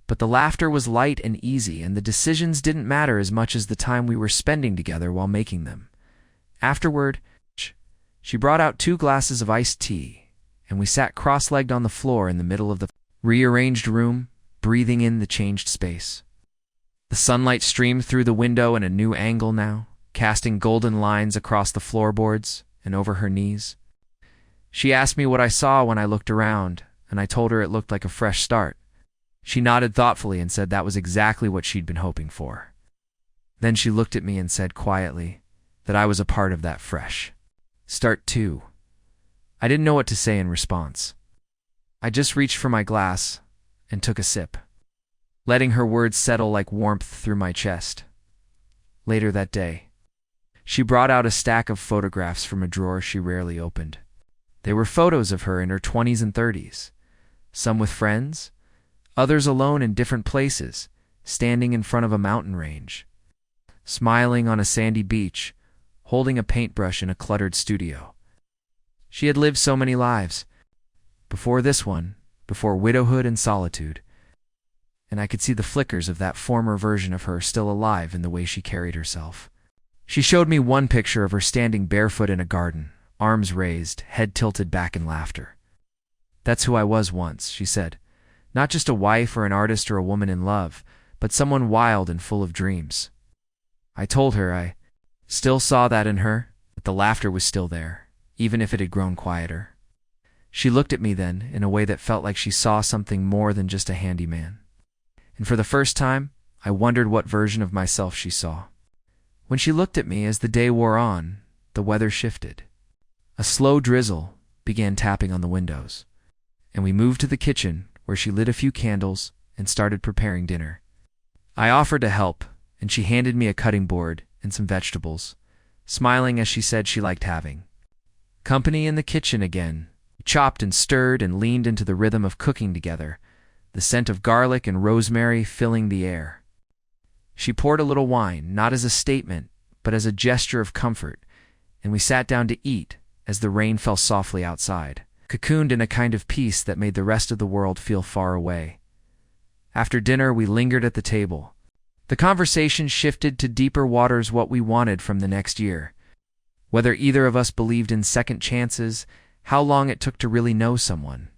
But the laughter was light and easy, and the decisions didn't matter as much as the time we were spending together while making them. Afterward, she brought out 2 glasses of iced tea, and we sat cross-legged on the floor in the middle of the rearranged room, breathing in the changed space. The sunlight streamed through the window in a new angle now, casting golden lines across the floorboards and over her knees. She asked me what I saw when I looked around, and I told her it looked like a fresh start. She nodded thoughtfully and said that was exactly what she'd been hoping for. Then she looked at me and said quietly that I was a part of that fresh start too. I didn't know what to say in response. I just reached for my glass and took a sip, letting her words settle like warmth through my chest. Later that day, she brought out a stack of photographs from a drawer she rarely opened. They were photos of her in her 20s and 30s, some with friends, others alone in different places, standing in front of a mountain range, smiling on a sandy beach, holding a paintbrush in a cluttered studio. She had lived so many lives, before this one, before widowhood and solitude, and I could see the flickers of that former version of her still alive in the way she carried herself. She showed me one picture of her standing barefoot in a garden, arms raised, head tilted back in laughter. That's who I was once, she said. Not just a wife or an artist or a woman in love, but someone wild and full of dreams. I told her I still saw that in her, that the laughter was still there, even if it had grown quieter. She looked at me then in a way that felt like she saw something more than just a handyman. And for the first time, I wondered what version of myself she saw. When she looked at me as the day wore on, the weather shifted. A slow drizzle began tapping on the windows, and we moved to the kitchen where she lit a few candles and started preparing dinner. I offered to help, and she handed me a cutting board and some vegetables, smiling as she said she liked having company in the kitchen again. We chopped and stirred and leaned into the rhythm of cooking together, the scent of garlic and rosemary filling the air. She poured a little wine, not as a statement, but as a gesture of comfort, and we sat down to eat as the rain fell softly outside, cocooned in a kind of peace that made the rest of the world feel far away. After dinner, we lingered at the table. The conversation shifted to deeper waters, what we wanted from the next year, whether either of us believed in second chances, how long it took to really know someone.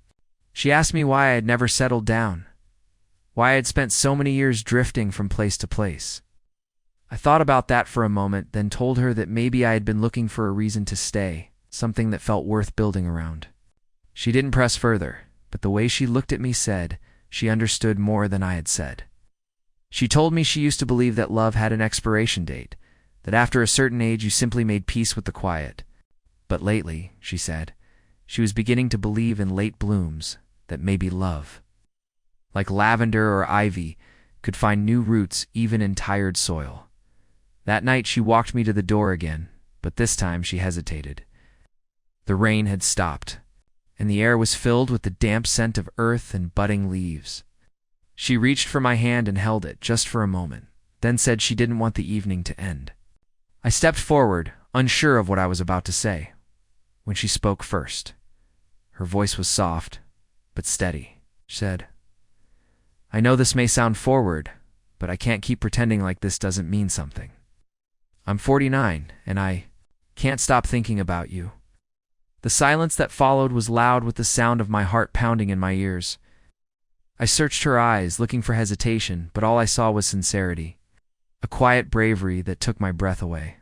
She asked me why I had never settled down, why I had spent so many years drifting from place to place. I thought about that for a moment, then told her that maybe I had been looking for a reason to stay, something that felt worth building around. She didn't press further, but the way she looked at me said she understood more than I had said. She told me she used to believe that love had an expiration date, that after a certain age you simply made peace with the quiet. But lately, she said, she was beginning to believe in late blooms, that maybe love, like lavender or ivy, could find new roots even in tired soil. That night she walked me to the door again, but this time she hesitated. The rain had stopped, and the air was filled with the damp scent of earth and budding leaves. She reached for my hand and held it just for a moment, then said she didn't want the evening to end. I stepped forward, unsure of what I was about to say, when she spoke first. Her voice was soft, but steady. She said, "I know this may sound forward, but I can't keep pretending like this doesn't mean something. I'm 49, and I can't stop thinking about you." The silence that followed was loud with the sound of my heart pounding in my ears. I searched her eyes, looking for hesitation, but all I saw was sincerity, a quiet bravery that took my breath away.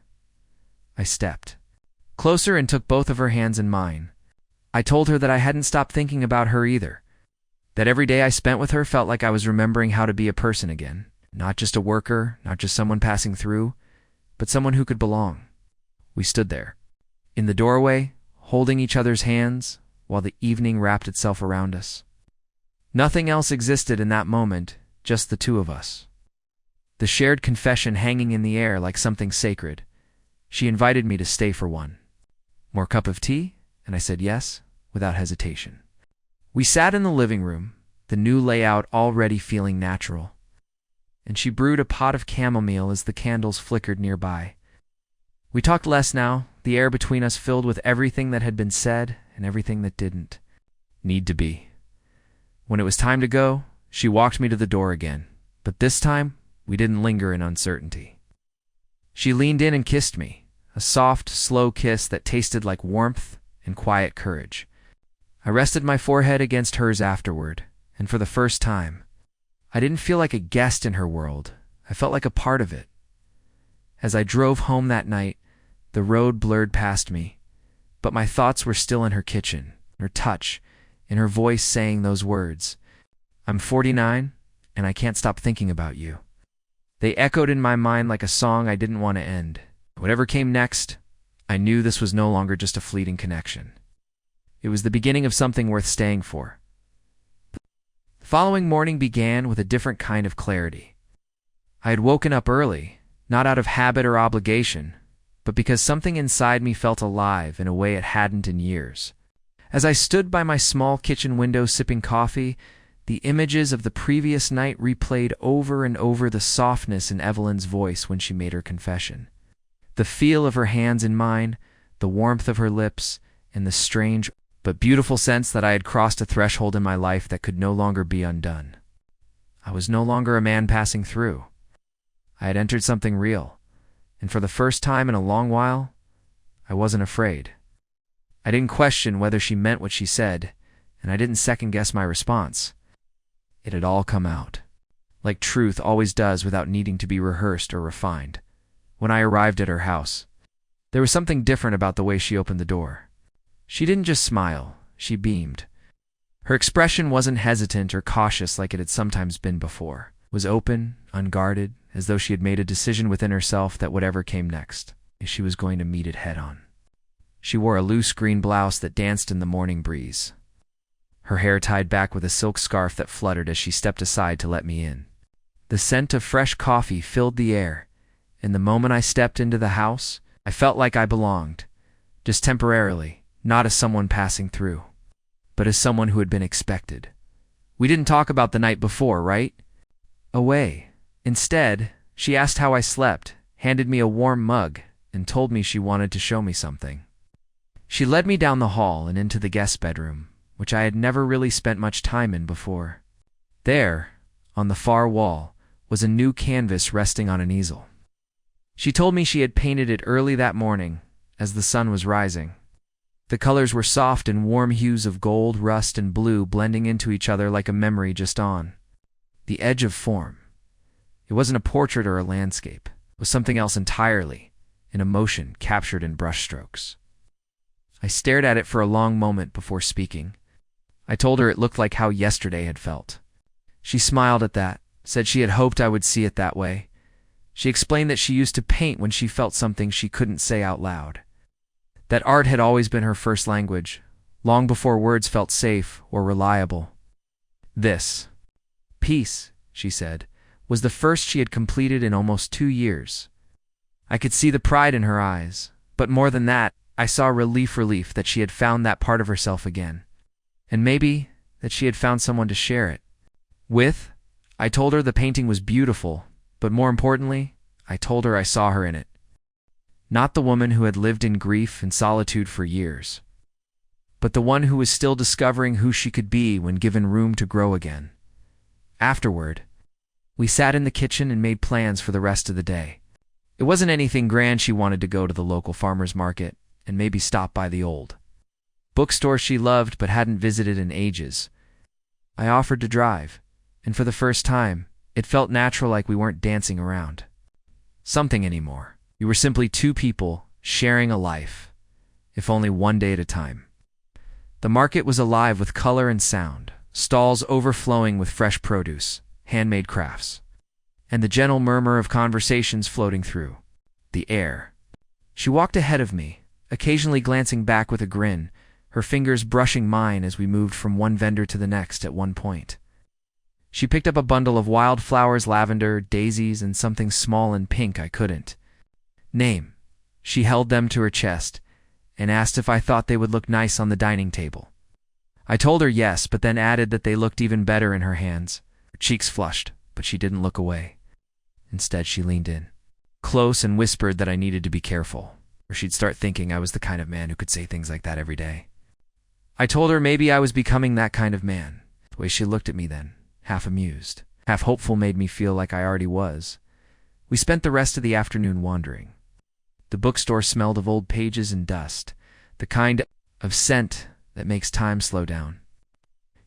I stepped closer and took both of her hands in mine. I told her that I hadn't stopped thinking about her either, that every day I spent with her felt like I was remembering how to be a person again, not just a worker, not just someone passing through, but someone who could belong. We stood there, in the doorway, holding each other's hands, while the evening wrapped itself around us. Nothing else existed in that moment, just the two of us. The shared confession hanging in the air like something sacred. She invited me to stay for one. "More cup of tea?" And I said yes, without hesitation. We sat in the living room, the new layout already feeling natural, and she brewed a pot of chamomile as the candles flickered nearby. We talked less now, the air between us filled with everything that had been said and everything that didn't need to be. When it was time to go, she walked me to the door again, but this time we didn't linger in uncertainty. She leaned in and kissed me, a soft, slow kiss that tasted like warmth and quiet courage. I rested my forehead against hers afterward, and for the first time, I didn't feel like a guest in her world. I felt like a part of it. As I drove home that night, the road blurred past me, but my thoughts were still in her kitchen, her touch, in her voice saying those words, "I'm 49, and I can't stop thinking about you." They echoed in my mind like a song I didn't want to end. Whatever came next, I knew this was no longer just a fleeting connection. It was the beginning of something worth staying for. The following morning began with a different kind of clarity. I had woken up early, not out of habit or obligation, but because something inside me felt alive in a way it hadn't in years. As I stood by my small kitchen window sipping coffee, the images of the previous night replayed over and over, the softness in Evelyn's voice when she made her confession, the feel of her hands in mine, the warmth of her lips, and the strange but beautiful sense that I had crossed a threshold in my life that could no longer be undone. I was no longer a man passing through. I had entered something real, and for the first time in a long while, I wasn't afraid. I didn't question whether she meant what she said, and I didn't second-guess my response. It had all come out, like truth always does without needing to be rehearsed or refined. When I arrived at her house, there was something different about the way she opened the door. She didn't just smile, she beamed. Her expression wasn't hesitant or cautious like it had sometimes been before. It was open, unguarded, as though she had made a decision within herself that whatever came next, she was going to meet it head-on. She wore a loose green blouse that danced in the morning breeze, her hair tied back with a silk scarf that fluttered as she stepped aside to let me in. The scent of fresh coffee filled the air, and the moment I stepped into the house, I felt like I belonged, just temporarily, not as someone passing through, but as someone who had been expected. We didn't talk about the night before, right? Away. Instead, she asked how I slept, handed me a warm mug, and told me she wanted to show me something. She led me down the hall and into the guest bedroom, which I had never really spent much time in before. There, on the far wall, was a new canvas resting on an easel. She told me she had painted it early that morning, as the sun was rising. The colors were soft and warm hues of gold, rust, and blue blending into each other like a memory just on the edge of form. It wasn't a portrait or a landscape. It was something else entirely, an emotion captured in brushstrokes. I stared at it for a long moment before speaking. I told her it looked like how yesterday had felt. She smiled at that, said she had hoped I would see it that way. She explained that she used to paint when she felt something she couldn't say out loud. That art had always been her first language, long before words felt safe or reliable. This piece, she said, was the first she had completed in almost 2 years. I could see the pride in her eyes, but more than that, I saw relief that she had found that part of herself again. And maybe that she had found someone to share it with. I told her the painting was beautiful, but more importantly, I told her I saw her in it. Not the woman who had lived in grief and solitude for years, but the one who was still discovering who she could be when given room to grow again. Afterward, we sat in the kitchen and made plans for the rest of the day. It wasn't anything grand. She wanted to go to the local farmer's market and maybe stop by the old bookstore she loved but hadn't visited in ages. I offered to drive, and for the first time, it felt natural, like we weren't dancing around something anymore. We were simply two people sharing a life, if only one day at a time. The market was alive with color and sound, stalls overflowing with fresh produce, handmade crafts, and the gentle murmur of conversations floating through the air. She walked ahead of me, occasionally glancing back with a grin, her fingers brushing mine as we moved from one vendor to the next at one point. She picked up a bundle of wildflowers, lavender, daisies, and something small and pink I couldn't name. She held them to her chest and asked if I thought they would look nice on the dining table. I told her yes, but then added that they looked even better in her hands. Her cheeks flushed, but she didn't look away. Instead, she leaned in, close, and whispered that I needed to be careful, or she'd start thinking I was the kind of man who could say things like that every day. I told her maybe I was becoming that kind of man. The way she looked at me then, half amused, half hopeful, made me feel like I already was. We spent the rest of the afternoon wandering. The bookstore smelled of old pages and dust, the kind of scent that makes time slow down.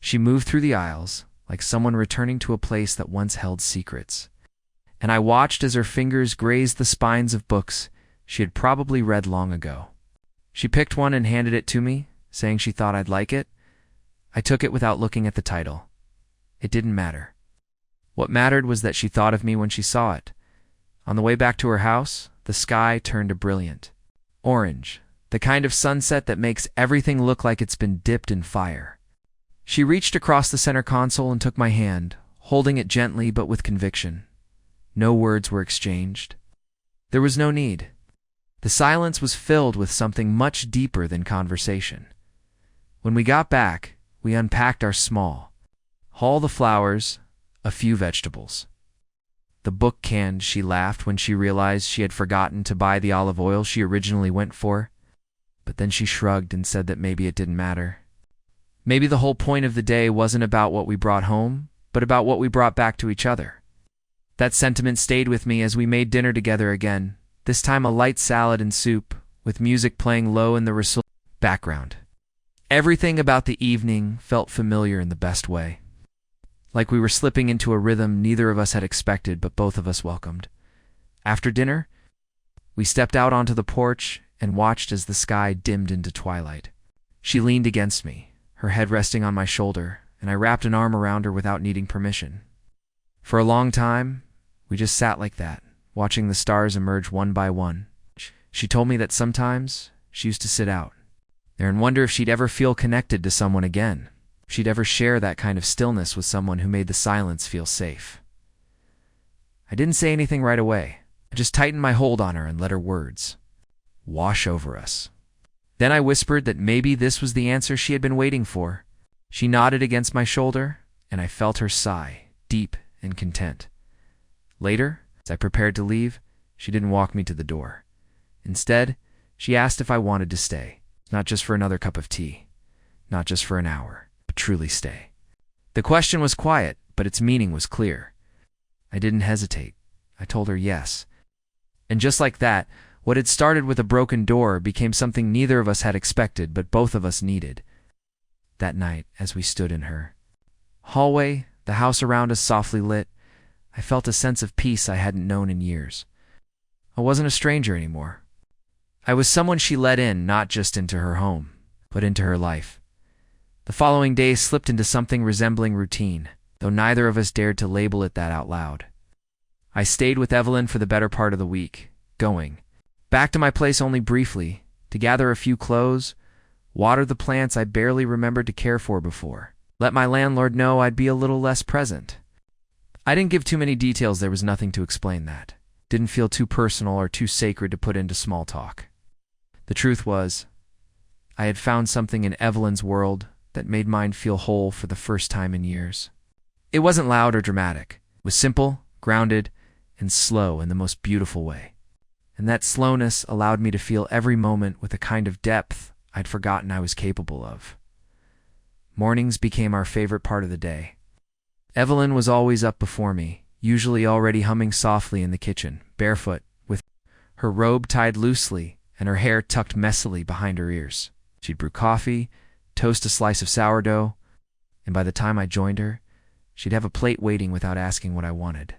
She moved through the aisles like someone returning to a place that once held secrets, and I watched as her fingers grazed the spines of books she had probably read long ago. She picked one and handed it to me, saying she thought I'd like it. I took it without looking at the title. It didn't matter. What mattered was that she thought of me when she saw it. On the way back to her house, the sky turned a brilliant orange, the kind of sunset that makes everything look like it's been dipped in fire. She reached across the center console and took my hand, holding it gently but with conviction. No words were exchanged. There was no need. The silence was filled with something much deeper than conversation. When we got back, we unpacked our small haul: the flowers, a few vegetables. The book canned. She laughed when she realized she had forgotten to buy the olive oil she originally went for, but then she shrugged and said that maybe it didn't matter. Maybe the whole point of the day wasn't about what we brought home, but about what we brought back to each other. That sentiment stayed with me as we made dinner together again, this time a light salad and soup, with music playing low in the background. Everything about the evening felt familiar in the best way. Like we were slipping into a rhythm neither of us had expected, but both of us welcomed. After dinner, we stepped out onto the porch and watched as the sky dimmed into twilight. She leaned against me, her head resting on my shoulder, and I wrapped an arm around her without needing permission. For a long time, we just sat like that, watching the stars emerge one by one. She told me that sometimes she used to sit out there and wonder if she'd ever feel connected to someone again. She'd ever share that kind of stillness with someone who made the silence feel safe. I didn't say anything right away. I just tightened my hold on her and let her words wash over us. Then I whispered that maybe this was the answer she had been waiting for. She nodded against my shoulder, and I felt her sigh, deep and content. Later, as I prepared to leave, she didn't walk me to the door. Instead, she asked if I wanted to stay, not just for another cup of tea, not just for an hour, but truly stay. The question was quiet, but its meaning was clear. I didn't hesitate. I told her yes. And just like that, what had started with a broken door became something neither of us had expected, but both of us needed. That night, as we stood in her hallway, the house around us softly lit, I felt a sense of peace I hadn't known in years. I wasn't a stranger anymore. I was someone she let in, not just into her home, but into her life. The following days slipped into something resembling routine, though neither of us dared to label it that out loud. I stayed with Evelyn for the better part of the week, going back to my place only briefly, to gather a few clothes, water the plants I barely remembered to care for before, let my landlord know I'd be a little less present. I didn't give too many details. There was nothing to explain that. Didn't feel too personal or too sacred to put into small talk. The truth was, I had found something in Evelyn's world that made mine feel whole for the first time in years. It wasn't loud or dramatic. It was simple, grounded, and slow in the most beautiful way. And that slowness allowed me to feel every moment with a kind of depth I'd forgotten I was capable of. Mornings became our favorite part of the day. Evelyn was always up before me, usually already humming softly in the kitchen, barefoot, with her robe tied loosely and her hair tucked messily behind her ears. She'd brew coffee, toast a slice of sourdough, and by the time I joined her, she'd have a plate waiting without asking what I wanted.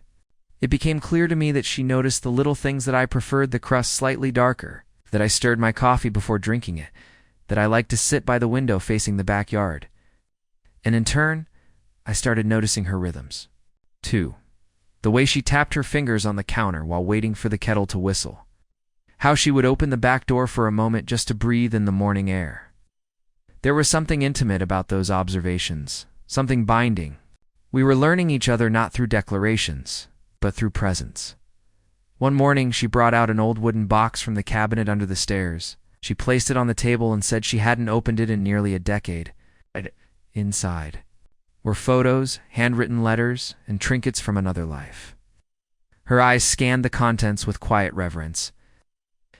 It became clear to me that she noticed the little things, that I preferred the crust slightly darker, that I stirred my coffee before drinking it, that I liked to sit by the window facing the backyard. And in turn, I started noticing her rhythms, too. The way she tapped her fingers on the counter while waiting for the kettle to whistle. How she would open the back door for a moment just to breathe in the morning air. There was something intimate about those observations, something binding. We were learning each other not through declarations, but through presence. One morning, she brought out an old wooden box from the cabinet under the stairs. She placed it on the table and said she hadn't opened it in nearly a decade. Inside were photos, handwritten letters, and trinkets from another life. Her eyes scanned the contents with quiet reverence,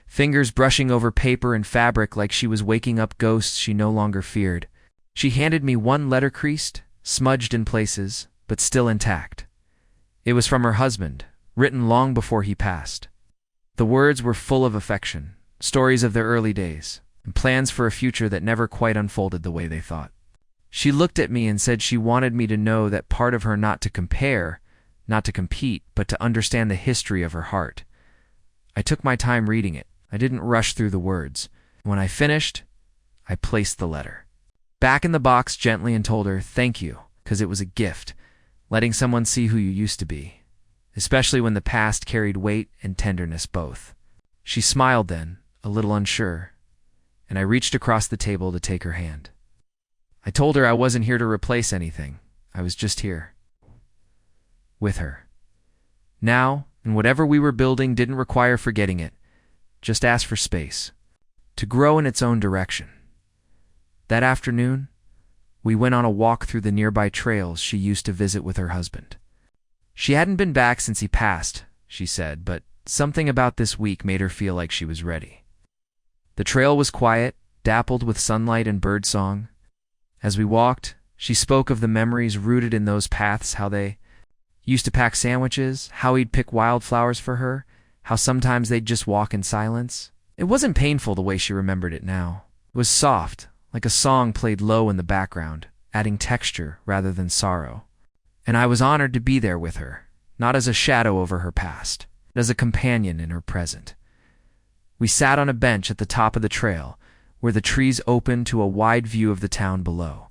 fingers brushing over paper and fabric like she was waking up ghosts she no longer feared. She handed me one letter, creased, smudged in places, but still intact. It was from her husband, written long before he passed. The words were full of affection, stories of their early days, and plans for a future that never quite unfolded the way they thought. She looked at me and said she wanted me to know that part of her not to compare, not to compete, but to understand the history of her heart. I took my time reading it. I didn't rush through the words. When I finished, I placed the letter back in the box gently and told her thank you, because it was a gift, letting someone see who you used to be, especially when the past carried weight and tenderness both. She smiled then, a little unsure, and I reached across the table to take her hand. I told her I wasn't here to replace anything. I was just here. With her. Now, and whatever we were building didn't require forgetting it. Just asked for space. To grow in its own direction. That afternoon, we went on a walk through the nearby trails she used to visit with her husband. She hadn't been back since he passed, she said, but something about this week made her feel like she was ready. The trail was quiet, dappled with sunlight and birdsong. As we walked, she spoke of the memories rooted in those paths, how they used to pack sandwiches, how he'd pick wildflowers for her, how sometimes they'd just walk in silence. It wasn't painful the way she remembered it now. It was soft, like a song played low in the background, adding texture rather than sorrow. And I was honored to be there with her, not as a shadow over her past, but as a companion in her present. We sat on a bench at the top of the trail, where the trees opened to a wide view of the town below.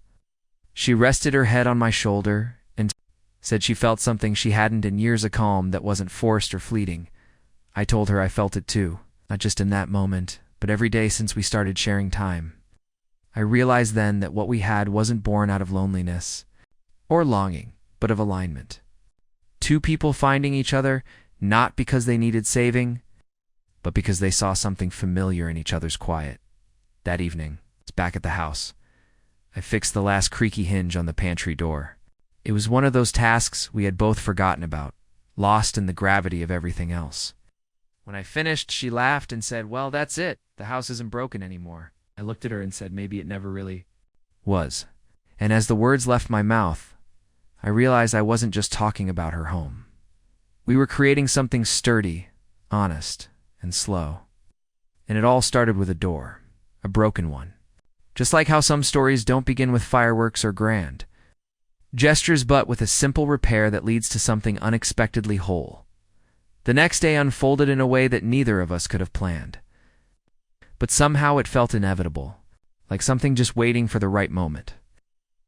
She rested her head on my shoulder and said she felt something she hadn't in years, a calm that wasn't forced or fleeting. I told her I felt it too, not just in that moment, but every day since we started sharing time. I realized then that what we had wasn't born out of loneliness or longing, but of alignment. Two people finding each other, not because they needed saving, but because they saw something familiar in each other's quiet. That evening, back at the house, I fixed the last creaky hinge on the pantry door. It was one of those tasks we had both forgotten about, lost in the gravity of everything else. When I finished, she laughed and said, "Well, that's it. The house isn't broken anymore." I looked at her and said, "Maybe it never really was." And as the words left my mouth, I realized I wasn't just talking about her home. We were creating something sturdy, honest, and slow. And it all started with a door, a broken one. Just like how some stories don't begin with fireworks or grand gestures, but with a simple repair that leads to something unexpectedly whole. The next day unfolded in a way that neither of us could have planned. But somehow it felt inevitable, like something just waiting for the right moment.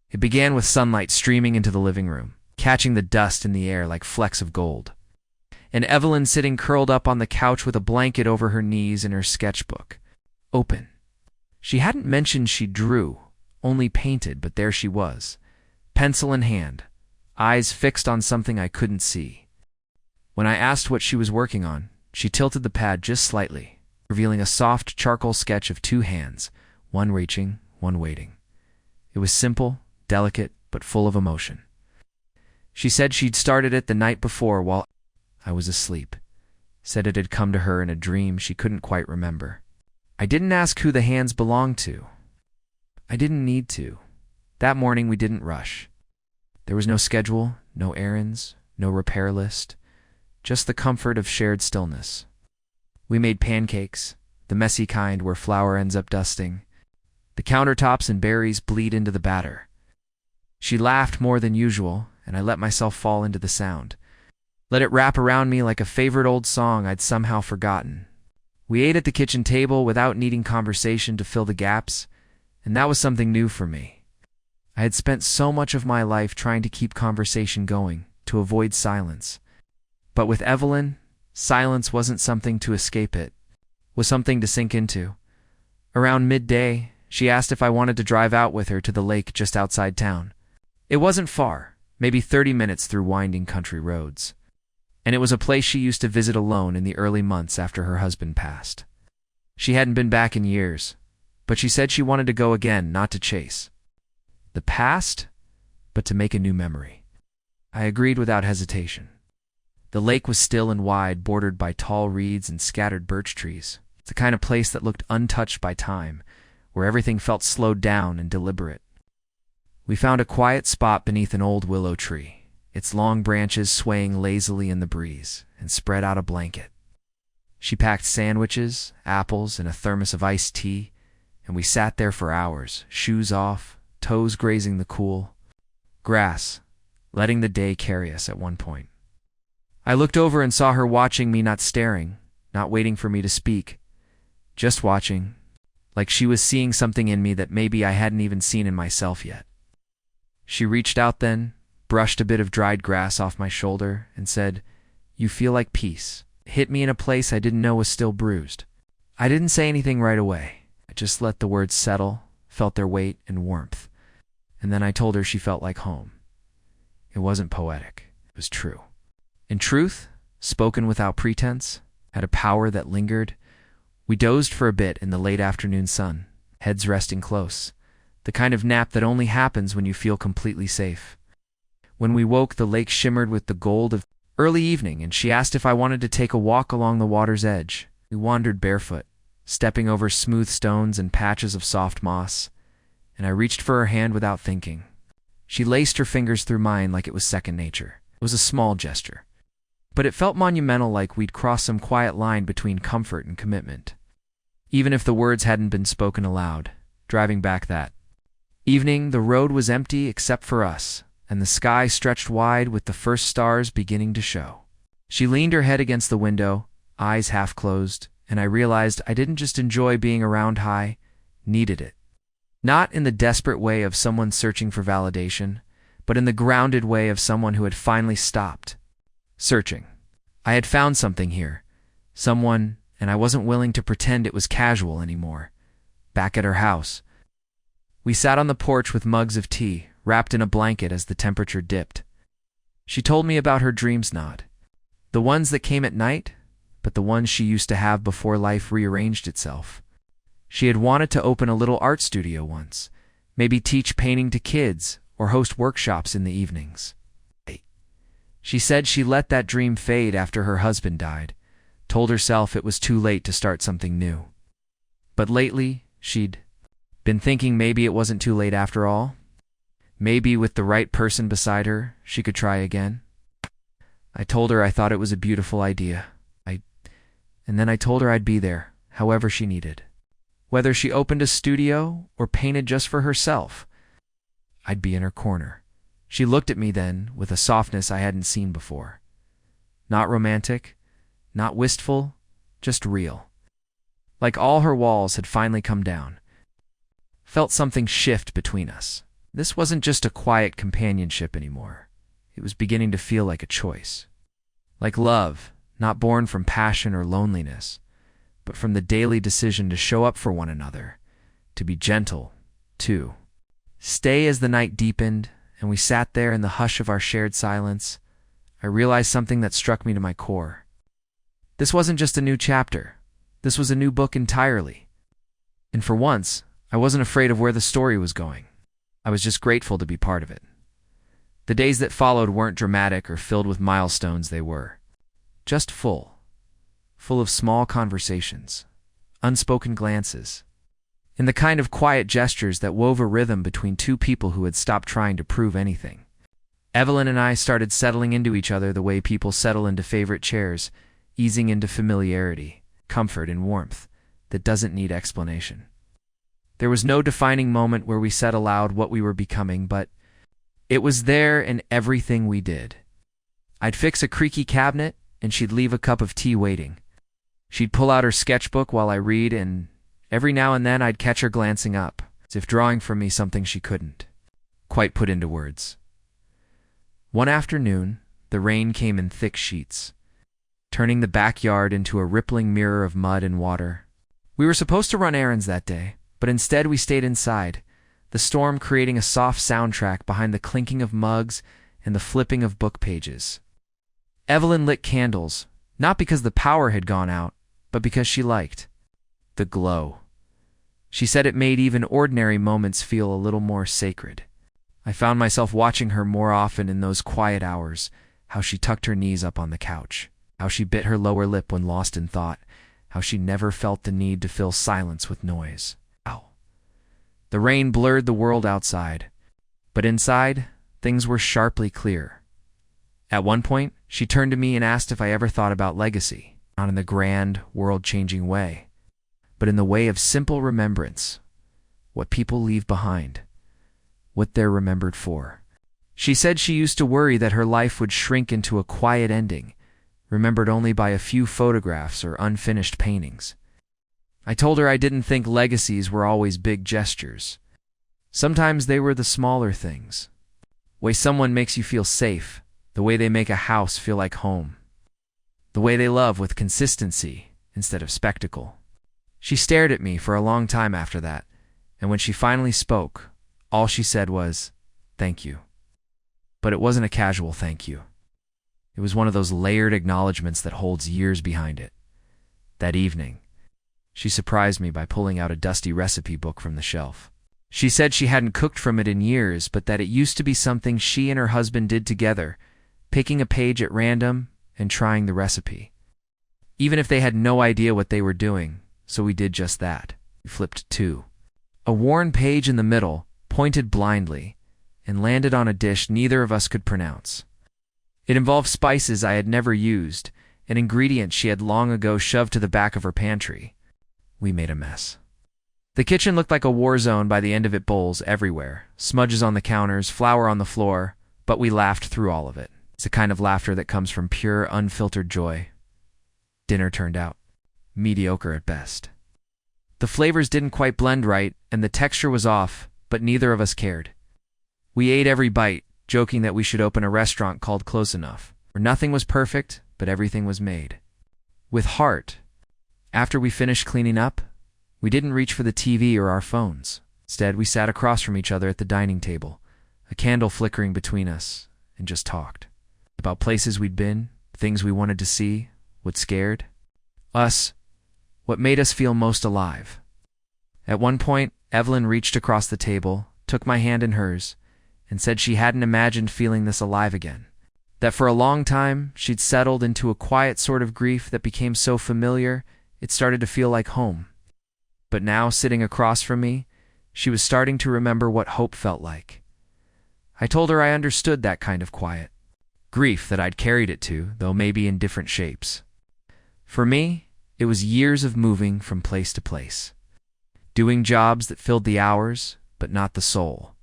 It began with sunlight streaming into the living room, catching the dust in the air like flecks of gold. And Evelyn sitting curled up on the couch with a blanket over her knees and her sketchbook open. She hadn't mentioned she drew, only painted, but there she was, pencil in hand, eyes fixed on something I couldn't see. When I asked what she was working on, she tilted the pad just slightly, revealing a soft charcoal sketch of two hands, one reaching, one waiting. It was simple, delicate, but full of emotion. She said she'd started it the night before while I was asleep, said it had come to her in a dream she couldn't quite remember. I didn't ask who the hands belonged to. I didn't need to. That morning we didn't rush. There was no schedule, no errands, no repair list, just the comfort of shared stillness. We made pancakes, the messy kind where flour ends up dusting. The countertops and berries bleed into the batter. She laughed more than usual, and I let myself fall into the sound. Let it wrap around me like a favorite old song I'd somehow forgotten. We ate at the kitchen table without needing conversation to fill the gaps, and that was something new for me. I had spent so much of my life trying to keep conversation going, to avoid silence. But with Evelyn, silence wasn't something to escape, it was something to sink into. Around midday, she asked if I wanted to drive out with her to the lake just outside town. It wasn't far, maybe 30 minutes through winding country roads. And it was a place she used to visit alone in the early months after her husband passed. She hadn't been back in years, but she said she wanted to go again, not to chase the past, but to make a new memory. I agreed without hesitation. The lake was still and wide, bordered by tall reeds and scattered birch trees. It's the kind of place that looked untouched by time, where everything felt slowed down and deliberate. We found a quiet spot beneath an old willow tree, its long branches swaying lazily in the breeze, and spread out a blanket. She packed sandwiches, apples, and a thermos of iced tea, and we sat there for hours, shoes off, toes grazing the cool grass, letting the day carry us at one point. I looked over and saw her watching me, not staring, not waiting for me to speak, just watching, like she was seeing something in me that maybe I hadn't even seen in myself yet. She reached out then, brushed a bit of dried grass off my shoulder, and said, "You feel like peace." It hit me in a place I didn't know was still bruised. I didn't say anything right away. I just let the words settle, felt their weight and warmth. And then I told her she felt like home. It wasn't poetic. It was true. And truth, spoken without pretense, had a power that lingered. We dozed for a bit in the late afternoon sun, heads resting close, the kind of nap that only happens when you feel completely safe. When we woke, the lake shimmered with the gold of early evening, and she asked if I wanted to take a walk along the water's edge. We wandered barefoot, stepping over smooth stones and patches of soft moss, and I reached for her hand without thinking. She laced her fingers through mine like it was second nature. It was a small gesture, but it felt monumental, like we'd crossed some quiet line between comfort and commitment. Even if the words hadn't been spoken aloud, driving back that evening, the road was empty except for us, and the sky stretched wide with the first stars beginning to show. She leaned her head against the window, eyes half closed, and I realized I didn't just enjoy being around high, needed it. Not in the desperate way of someone searching for validation, but in the grounded way of someone who had finally stopped searching. I had found something here, someone, and I wasn't willing to pretend it was casual anymore. Back at her house, we sat on the porch with mugs of tea, wrapped in a blanket as the temperature dipped. She told me about her dreams, not the ones that came at night, but the ones she used to have before life rearranged itself. She had wanted to open a little art studio once, maybe teach painting to kids or host workshops in the evenings. She said she let that dream fade after her husband died, told herself it was too late to start something new. But lately, she'd been thinking maybe it wasn't too late after all. Maybe with the right person beside her, she could try again. I told her I thought it was a beautiful idea. And then I told her I'd be there, however she needed. Whether she opened a studio or painted just for herself, I'd be in her corner. She looked at me then with a softness I hadn't seen before. Not romantic, not wistful, just real. Like all her walls had finally come down. Felt something shift between us. This wasn't just a quiet companionship anymore. It was beginning to feel like a choice. Like love, not born from passion or loneliness, but from the daily decision to show up for one another, to be gentle, too. Stay as the night deepened, and we sat there in the hush of our shared silence. I realized something that struck me to my core. This wasn't just a new chapter. This was a new book entirely. And for once, I wasn't afraid of where the story was going. I was just grateful to be part of it. The days that followed weren't dramatic or filled with milestones. They were just full of small conversations, unspoken glances, and the kind of quiet gestures that wove a rhythm between two people who had stopped trying to prove anything. Evelyn and I started settling into each other the way people settle into favorite chairs, easing into familiarity, comfort, and warmth that doesn't need explanation. There was no defining moment where we said aloud what we were becoming, but it was there in everything we did. I'd fix a creaky cabinet, and she'd leave a cup of tea waiting. She'd pull out her sketchbook while I read, and every now and then I'd catch her glancing up, as if drawing from me something she couldn't quite put into words. One afternoon, the rain came in thick sheets, turning the backyard into a rippling mirror of mud and water. We were supposed to run errands that day, but instead we stayed inside, the storm creating a soft soundtrack behind the clinking of mugs and the flipping of book pages. Evelyn lit candles, not because the power had gone out, but because she liked the glow. She said it made even ordinary moments feel a little more sacred. I found myself watching her more often in those quiet hours, how she tucked her knees up on the couch, how she bit her lower lip when lost in thought, how she never felt the need to fill silence with noise. Ow. The rain blurred the world outside, but inside, things were sharply clear. At one point, she turned to me and asked if I ever thought about legacy, not in the grand, world-changing way, but in the way of simple remembrance, what people leave behind, what they're remembered for. She said she used to worry that her life would shrink into a quiet ending, remembered only by a few photographs or unfinished paintings. I told her I didn't think legacies were always big gestures. Sometimes they were the smaller things. The way someone makes you feel safe, the way they make a house feel like home, the way they love with consistency instead of spectacle. She stared at me for a long time after that, and when she finally spoke, all she said was, "Thank you." But it wasn't a casual thank you. It was one of those layered acknowledgments that holds years behind it. That evening, she surprised me by pulling out a dusty recipe book from the shelf. She said she hadn't cooked from it in years, but that it used to be something she and her husband did together, picking a page at random and trying the recipe. Even if they had no idea what they were doing, so we did just that. We flipped to a worn page in the middle, pointed blindly, and landed on a dish neither of us could pronounce. It involved spices I had never used, an ingredient she had long ago shoved to the back of her pantry. We made a mess. The kitchen looked like a war zone by the end of it, bowls everywhere, smudges on the counters, flour on the floor, but we laughed through all of it. It's the kind of laughter that comes from pure, unfiltered joy. Dinner turned out mediocre at best. The flavors didn't quite blend right, and the texture was off, but neither of us cared. We ate every bite, joking that we should open a restaurant called Close Enough, where nothing was perfect, but everything was made with heart. After we finished cleaning up, we didn't reach for the TV or our phones. Instead, we sat across from each other at the dining table, a candle flickering between us, and just talked. About places we'd been, things we wanted to see, what scared us, what made us feel most alive. At one point, Evelyn reached across the table, took my hand in hers, and said she hadn't imagined feeling this alive again. That for a long time, she'd settled into a quiet sort of grief that became so familiar, it started to feel like home. But now, sitting across from me, she was starting to remember what hope felt like. I told her I understood that kind of quiet. Grief that I'd carried it to, though maybe in different shapes. For me, it was years of moving from place to place. Doing jobs that filled the hours, but not the soul.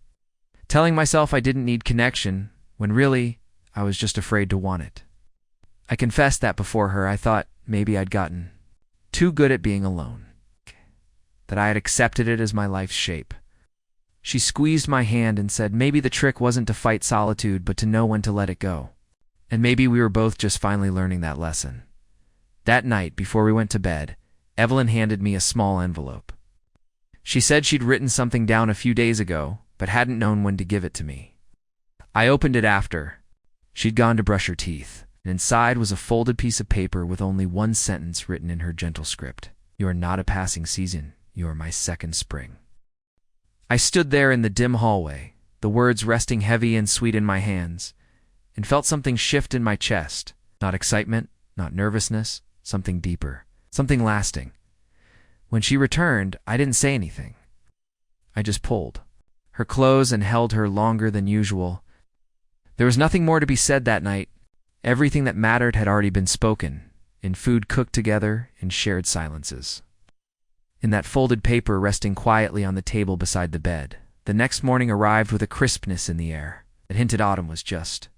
Telling myself I didn't need connection, when really, I was just afraid to want it. I confessed that before her I thought maybe I'd gotten too good at being alone. That I had accepted it as my life's shape. She squeezed my hand and said maybe the trick wasn't to fight solitude, but to know when to let it go. And maybe we were both just finally learning that lesson. That night, before we went to bed, Evelyn handed me a small envelope. She said she'd written something down a few days ago, but hadn't known when to give it to me. I opened it after. She'd gone to brush her teeth, and inside was a folded piece of paper with only one sentence written in her gentle script. "You are not a passing season. You are my second spring." I stood there in the dim hallway, the words resting heavy and sweet in my hands, and felt something shift in my chest. Not excitement, not nervousness, something deeper, something lasting. When she returned, I didn't say anything. I just pulled her clothes and held her longer than usual. There was nothing more to be said that night. Everything that mattered had already been spoken, in food cooked together, in shared silences. In that folded paper resting quietly on the table beside the bed, the next morning arrived with a crispness in the air that hinted autumn was just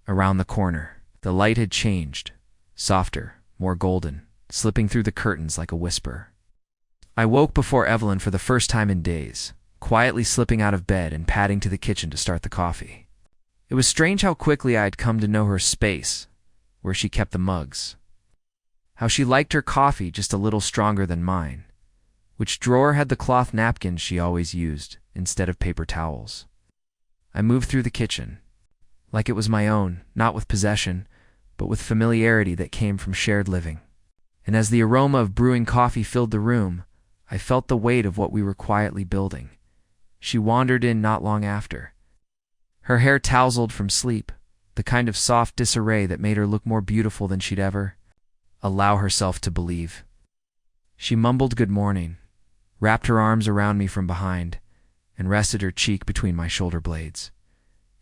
around the corner. The light had changed, softer, more golden, slipping through the curtains like a whisper. I woke before Evelyn for the first time in days, quietly slipping out of bed and padding to the kitchen to start the coffee. It was strange how quickly I had come to know her space, where she kept the mugs. How she liked her coffee just a little stronger than mine. Which drawer had the cloth napkins she always used instead of paper towels. I moved through the kitchen, like it was my own, not with possession, but with familiarity that came from shared living. And as the aroma of brewing coffee filled the room, I felt the weight of what we were quietly building. She wandered in not long after. Her hair tousled from sleep, the kind of soft disarray that made her look more beautiful than she'd ever allow herself to believe. She mumbled good morning, wrapped her arms around me from behind, and rested her cheek between my shoulder blades.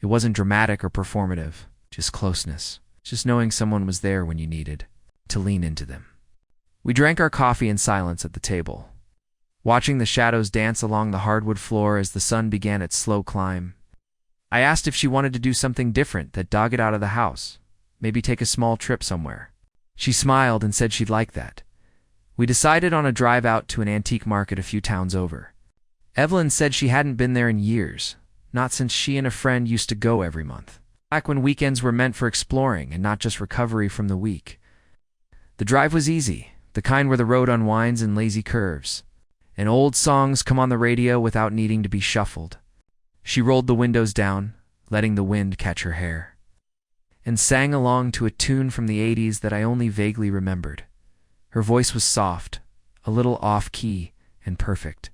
It wasn't dramatic or performative, just closeness, just knowing someone was there when you needed to lean into them. We drank our coffee in silence at the table, watching the shadows dance along the hardwood floor as the sun began its slow climb. I asked if she wanted to do something different that dog it out of the house, maybe take a small trip somewhere. She smiled and said she'd like that. We decided on a drive out to an antique market a few towns over. Evelyn said she hadn't been there in years, not since she and a friend used to go every month, back when weekends were meant for exploring and not just recovery from the week. The drive was easy, the kind where the road unwinds in lazy curves, and old songs come on the radio without needing to be shuffled. She rolled the windows down, letting the wind catch her hair, and sang along to a tune from the 80s that I only vaguely remembered. Her voice was soft, a little off-key, and perfect.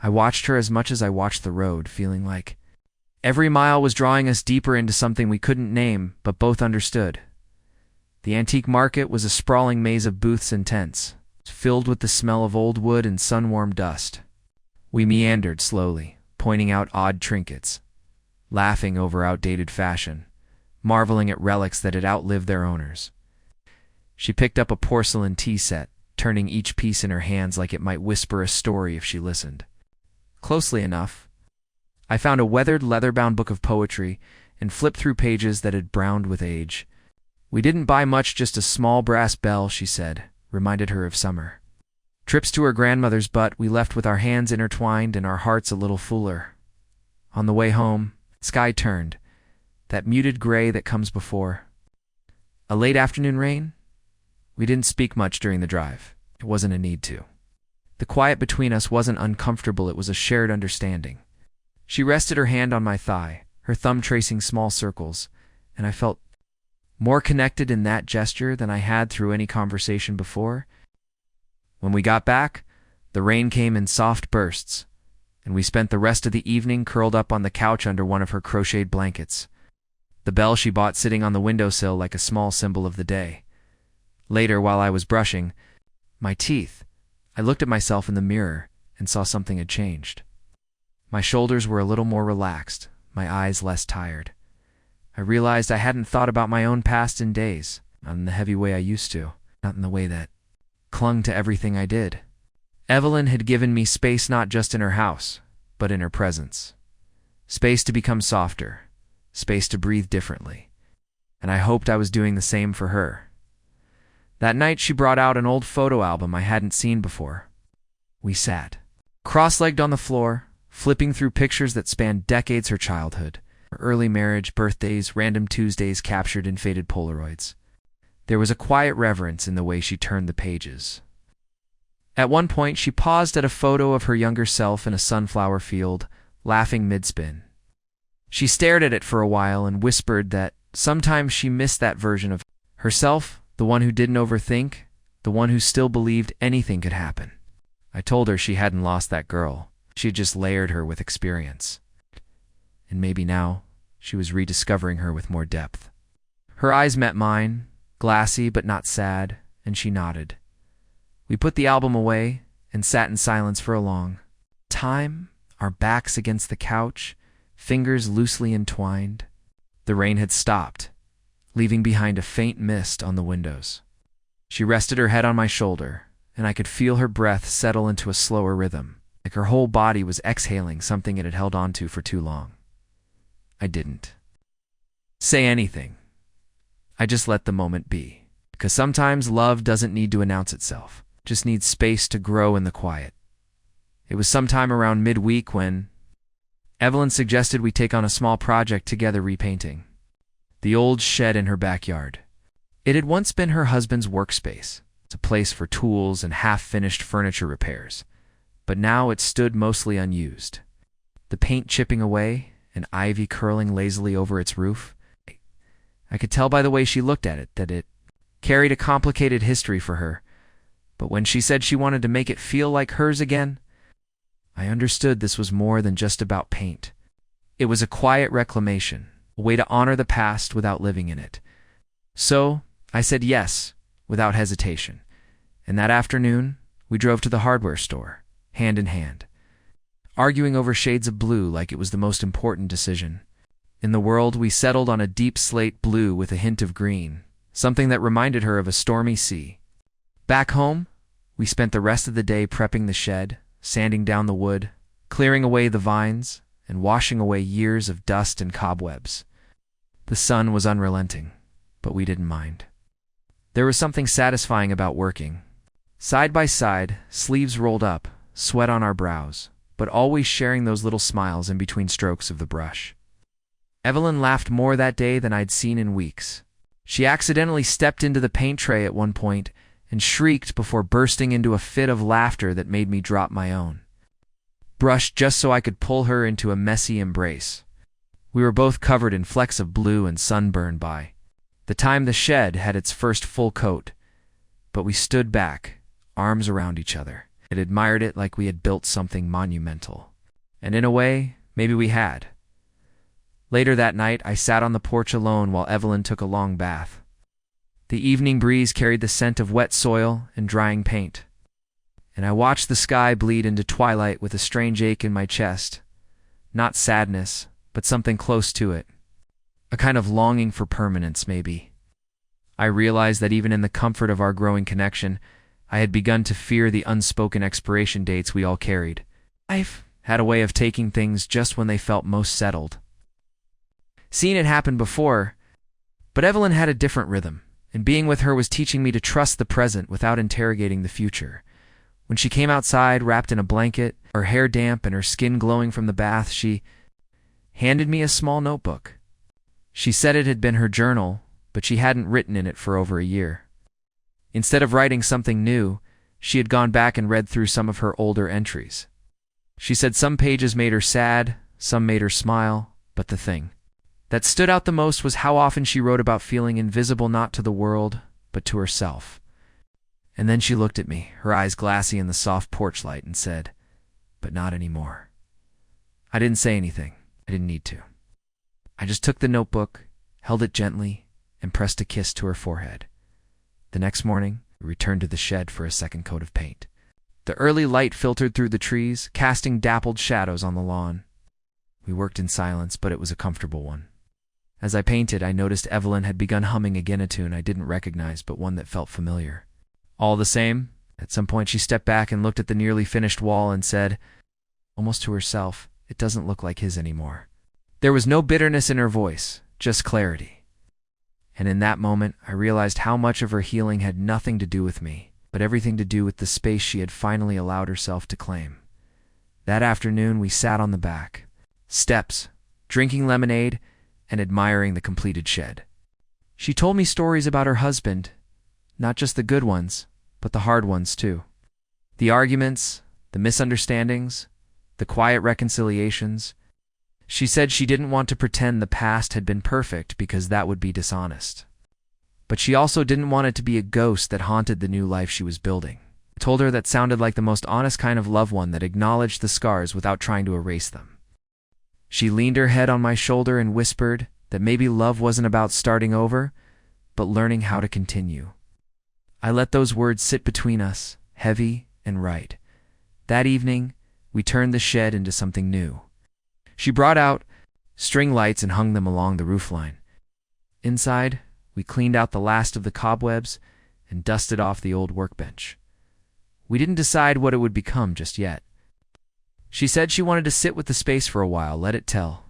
I watched her as much as I watched the road, feeling like every mile was drawing us deeper into something we couldn't name, but both understood. The antique market was a sprawling maze of booths and tents, filled with the smell of old wood and sun-warmed dust. We meandered slowly, pointing out odd trinkets, laughing over outdated fashion, marveling at relics that had outlived their owners. She picked up a porcelain tea set, turning each piece in her hands like it might whisper a story if she listened. Closely enough, I found a weathered leather-bound book of poetry and flipped through pages that had browned with age. We didn't buy much, just a small brass bell, she said, reminded her of summer. Trips to her grandmother's butt we left with our hands intertwined and our hearts a little fuller. On the way home, sky turned, that muted gray that comes before a late afternoon rain. We didn't speak much during the drive. It wasn't a need to. The quiet between us wasn't uncomfortable, it was a shared understanding. She rested her hand on my thigh, her thumb tracing small circles, and I felt more connected in that gesture than I had through any conversation before. When we got back, the rain came in soft bursts, and we spent the rest of the evening curled up on the couch under one of her crocheted blankets, the bell she bought sitting on the windowsill like a small symbol of the day. Later, while I was brushing my teeth, I looked at myself in the mirror and saw something had changed. My shoulders were a little more relaxed, my eyes less tired. I realized I hadn't thought about my own past in days, not in the heavy way I used to, not in the way that clung to everything I did. Evelyn had given me space not just in her house, but in her presence. Space to become softer, space to breathe differently, and I hoped I was doing the same for her. That night she brought out an old photo album I hadn't seen before. We sat, cross-legged on the floor, flipping through pictures that spanned decades, her childhood, her early marriage, birthdays, random Tuesdays captured in faded Polaroids. There was a quiet reverence in the way she turned the pages. At one point she paused at a photo of her younger self in a sunflower field, laughing mid-spin. She stared at it for a while and whispered that sometimes she missed that version of herself, the one who didn't overthink, the one who still believed anything could happen. I told her she hadn't lost that girl. She had just layered her with experience. And maybe now she was rediscovering her with more depth. Her eyes met mine, glassy but not sad, and she nodded. We put the album away, and sat in silence for a long time, our backs against the couch, fingers loosely entwined. The rain had stopped, leaving behind a faint mist on the windows. She rested her head on my shoulder, and I could feel her breath settle into a slower rhythm, like her whole body was exhaling something it had held onto for too long. I didn't say anything. I just let the moment be. Because sometimes love doesn't need to announce itself, it just needs space to grow in the quiet. It was sometime around midweek when Evelyn suggested we take on a small project together, repainting the old shed in her backyard. It had once been her husband's workspace. It's a place for tools and half-finished furniture repairs, but now it stood mostly unused. The paint chipping away and ivy curling lazily over its roof. I could tell by the way she looked at it that it carried a complicated history for her, but when she said she wanted to make it feel like hers again, I understood this was more than just about paint. It was a quiet reclamation, a way to honor the past without living in it. So I said yes, without hesitation, and that afternoon we drove to the hardware store, hand in hand, arguing over shades of blue like it was the most important decision. In the world, we settled on a deep slate blue with a hint of green, something that reminded her of a stormy sea. Back home, we spent the rest of the day prepping the shed, sanding down the wood, clearing away the vines, and washing away years of dust and cobwebs. The sun was unrelenting, but we didn't mind. There was something satisfying about working. Side by side, sleeves rolled up, sweat on our brows, but always sharing those little smiles in between strokes of the brush. Evelyn laughed more that day than I'd seen in weeks. She accidentally stepped into the paint tray at one point and shrieked before bursting into a fit of laughter that made me drop my own brush just so I could pull her into a messy embrace. We were both covered in flecks of blue and sunburn by the time the shed had its first full coat, but we stood back, arms around each other, and admired it like we had built something monumental. And in a way, maybe we had. Later that night, I sat on the porch alone while Evelyn took a long bath. The evening breeze carried the scent of wet soil and drying paint, and I watched the sky bleed into twilight with a strange ache in my chest. Not sadness, but something close to it. A kind of longing for permanence, maybe. I realized that even in the comfort of our growing connection, I had begun to fear the unspoken expiration dates we all carried. Life had a way of taking things just when they felt most settled. Seen it happen before, but Evelyn had a different rhythm, and being with her was teaching me to trust the present without interrogating the future. When she came outside, wrapped in a blanket, her hair damp and her skin glowing from the bath, she handed me a small notebook. She said it had been her journal, but she hadn't written in it for over a year. Instead of writing something new, she had gone back and read through some of her older entries. She said some pages made her sad, some made her smile, but the thing that stood out the most was how often she wrote about feeling invisible not to the world, but to herself. And then she looked at me, her eyes glassy in the soft porch light, and said, "But not anymore." I didn't say anything. I didn't need to. I just took the notebook, held it gently, and pressed a kiss to her forehead. The next morning, we returned to the shed for a second coat of paint. The early light filtered through the trees, casting dappled shadows on the lawn. We worked in silence, but it was a comfortable one. As I painted, I noticed Evelyn had begun humming again a tune I didn't recognize, but one that felt familiar. All the same, at some point she stepped back and looked at the nearly finished wall and said, almost to herself, "It doesn't look like his anymore." There was no bitterness in her voice, just clarity. And in that moment, I realized how much of her healing had nothing to do with me, but everything to do with the space she had finally allowed herself to claim. That afternoon, we sat on the back steps, drinking lemonade, and admiring the completed shed. She told me stories about her husband, not just the good ones, but the hard ones too. The arguments, the misunderstandings, the quiet reconciliations. She said she didn't want to pretend the past had been perfect because that would be dishonest. But she also didn't want it to be a ghost that haunted the new life she was building. I told her that sounded like the most honest kind of loved one that acknowledged the scars without trying to erase them. She leaned her head on my shoulder and whispered that maybe love wasn't about starting over, but learning how to continue. I let those words sit between us, heavy and right, That evening, we turned the shed into something new. She brought out string lights and hung them along the roofline. Inside, we cleaned out the last of the cobwebs and dusted off the old workbench. We didn't decide what it would become just yet. She said she wanted to sit with the space for a while, let it tell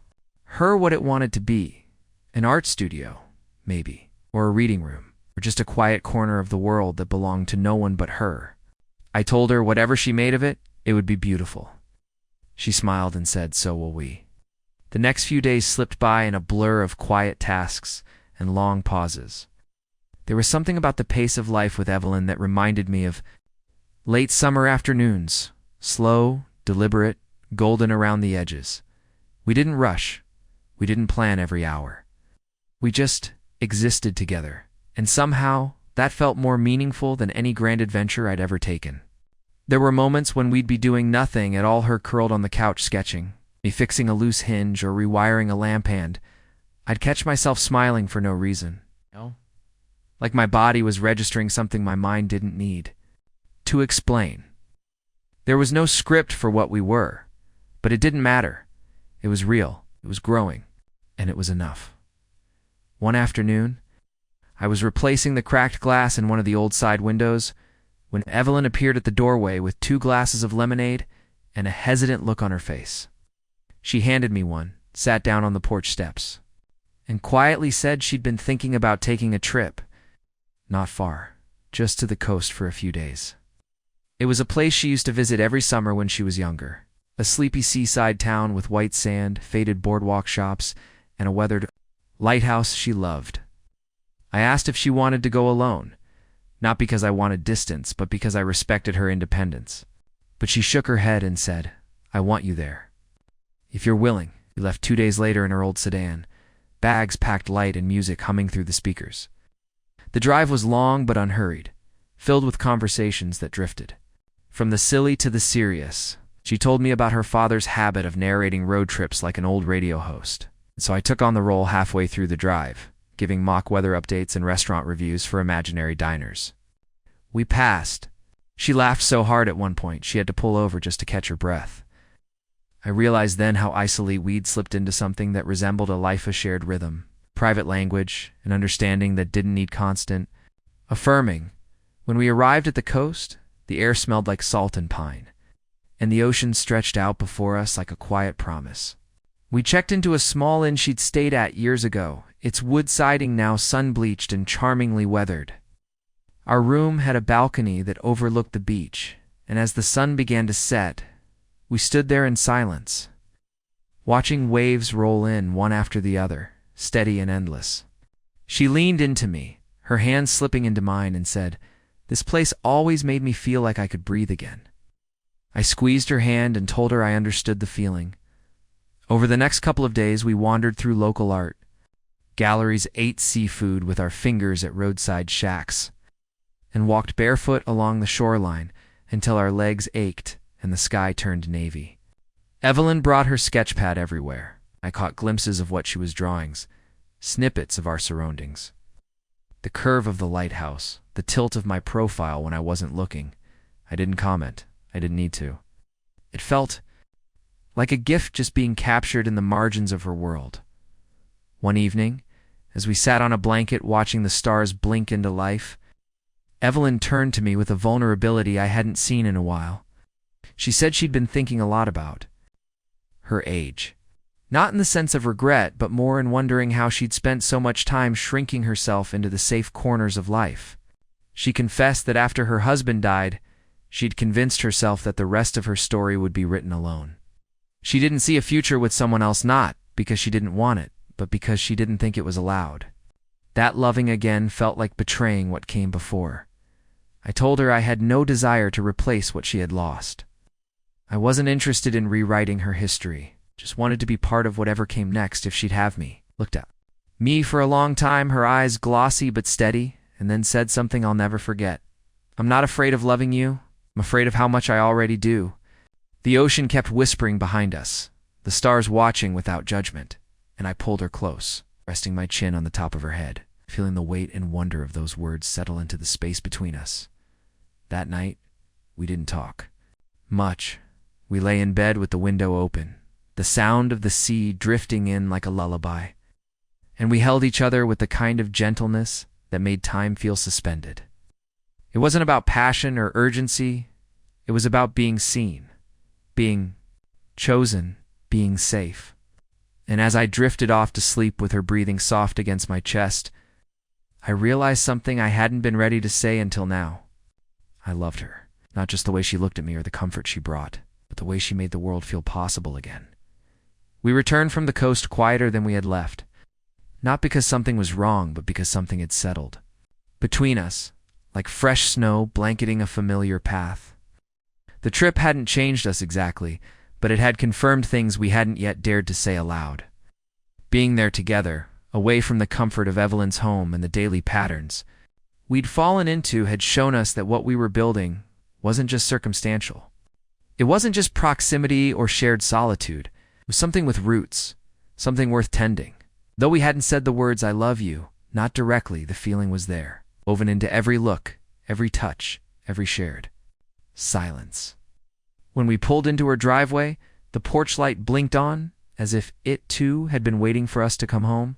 her what it wanted to be. An art studio, maybe, or a reading room, or just a quiet corner of the world that belonged to no one but her. I told her whatever she made of it, it would be beautiful. She smiled and said, so will we. The next few days slipped by in a blur of quiet tasks and long pauses. There was something about the pace of life with Evelyn that reminded me of late summer afternoons, slow, deliberate, golden around the edges. We didn't rush. We didn't plan every hour. We just existed together, and somehow that felt more meaningful than any grand adventure I'd ever taken. There were moments when we'd be doing nothing at all, her curled on the couch sketching, me fixing a loose hinge or rewiring a lamp hand. I'd catch myself smiling for no reason. Like my body was registering something my mind didn't need to explain. There was no script for what we were, but it didn't matter. It was real, it was growing, and it was enough. One afternoon, I was replacing the cracked glass in one of the old side windows when Evelyn appeared at the doorway with 2 glasses of lemonade and a hesitant look on her face. She handed me one, sat down on the porch steps, and quietly said she'd been thinking about taking a trip. Not far, just to the coast for a few days. It was a place she used to visit every summer when she was younger, a sleepy seaside town with white sand, faded boardwalk shops, and a weathered lighthouse she loved. I asked if she wanted to go alone, not because I wanted distance, but because I respected her independence. But she shook her head and said, I want you there. If you're willing. We left 2 days later in her old sedan, bags packed light and music humming through the speakers. The drive was long but unhurried, filled with conversations that drifted. From the silly to the serious, she told me about her father's habit of narrating road trips like an old radio host. So I took on the role halfway through the drive, giving mock weather updates and restaurant reviews for imaginary diners. We passed. She laughed so hard at one point she had to pull over just to catch her breath. I realized then how icily we'd slipped into something that resembled a life of shared rhythm, private language, an understanding that didn't need constant affirming. When we arrived at the coast, the air smelled like salt and pine, and the ocean stretched out before us like a quiet promise. We checked into a small inn she'd stayed at years ago, its wood siding now sun-bleached and charmingly weathered. Our room had a balcony that overlooked the beach, and as the sun began to set, we stood there in silence, watching waves roll in one after the other, steady and endless. She leaned into me, her hand slipping into mine, and said, "This place always made me feel like I could breathe again." I squeezed her hand and told her I understood the feeling. Over the next couple of days, we wandered through local art galleries, ate seafood with our fingers at roadside shacks, and walked barefoot along the shoreline until our legs ached and the sky turned navy. Evelyn brought her sketchpad everywhere. I caught glimpses of what she was drawing, snippets of our surroundings. The curve of the lighthouse, the tilt of my profile when I wasn't looking. I didn't comment. I didn't need to. It felt like a gift just being captured in the margins of her world. One evening, as we sat on a blanket watching the stars blink into life, Evelyn turned to me with a vulnerability I hadn't seen in a while. She said she'd been thinking a lot about her age. Not in the sense of regret, but more in wondering how she'd spent so much time shrinking herself into the safe corners of life. She confessed that after her husband died, she'd convinced herself that the rest of her story would be written alone. She didn't see a future with someone else, not because she didn't want it, but because she didn't think it was allowed. That loving again felt like betraying what came before. I told her I had no desire to replace what she had lost. I wasn't interested in rewriting her history, just wanted to be part of whatever came next if she'd have me. Looked at me for a long time, her eyes glossy but steady, and then said something I'll never forget. "I'm not afraid of loving you. I'm afraid of how much I already do." The ocean kept whispering behind us, the stars watching without judgment, and I pulled her close, resting my chin on the top of her head, feeling the weight and wonder of those words settle into the space between us. That night, we didn't talk. Much. We lay in bed with the window open, the sound of the sea drifting in like a lullaby, and we held each other with the kind of gentleness that made time feel suspended. It wasn't about passion or urgency. It was about being seen, being chosen, being safe. And as I drifted off to sleep with her breathing soft against my chest, I realized something I hadn't been ready to say until now. I loved her, not just the way she looked at me or the comfort she brought, but the way she made the world feel possible again. We returned from the coast quieter than we had left, not because something was wrong, but because something had settled between us, like fresh snow blanketing a familiar path. The trip hadn't changed us exactly, but it had confirmed things we hadn't yet dared to say aloud. Being there together, away from the comfort of Evelyn's home and the daily patterns we'd fallen into, had shown us that what we were building wasn't just circumstantial. It wasn't just proximity or shared solitude. It was something with roots, something worth tending. Though we hadn't said the words "I love you," not directly, the feeling was there, woven into every look, every touch, every shared silence. When we pulled into her driveway, the porch light blinked on, as if it, too, had been waiting for us to come home.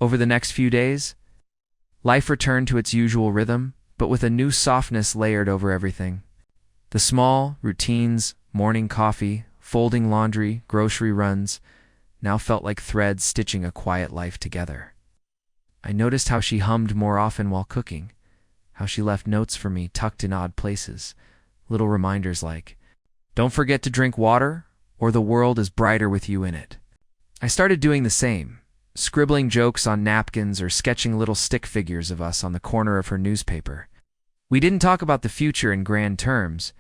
Over the next few days, life returned to its usual rhythm, but with a new softness layered over everything. The small routines, morning coffee, folding laundry, grocery runs, now felt like threads stitching a quiet life together. I noticed how she hummed more often while cooking, how she left notes for me tucked in odd places, little reminders like, "Don't forget to drink water, or the world is brighter with you in it." I started doing the same, scribbling jokes on napkins or sketching little stick figures of us on the corner of her newspaper. We didn't talk about the future in grand terms,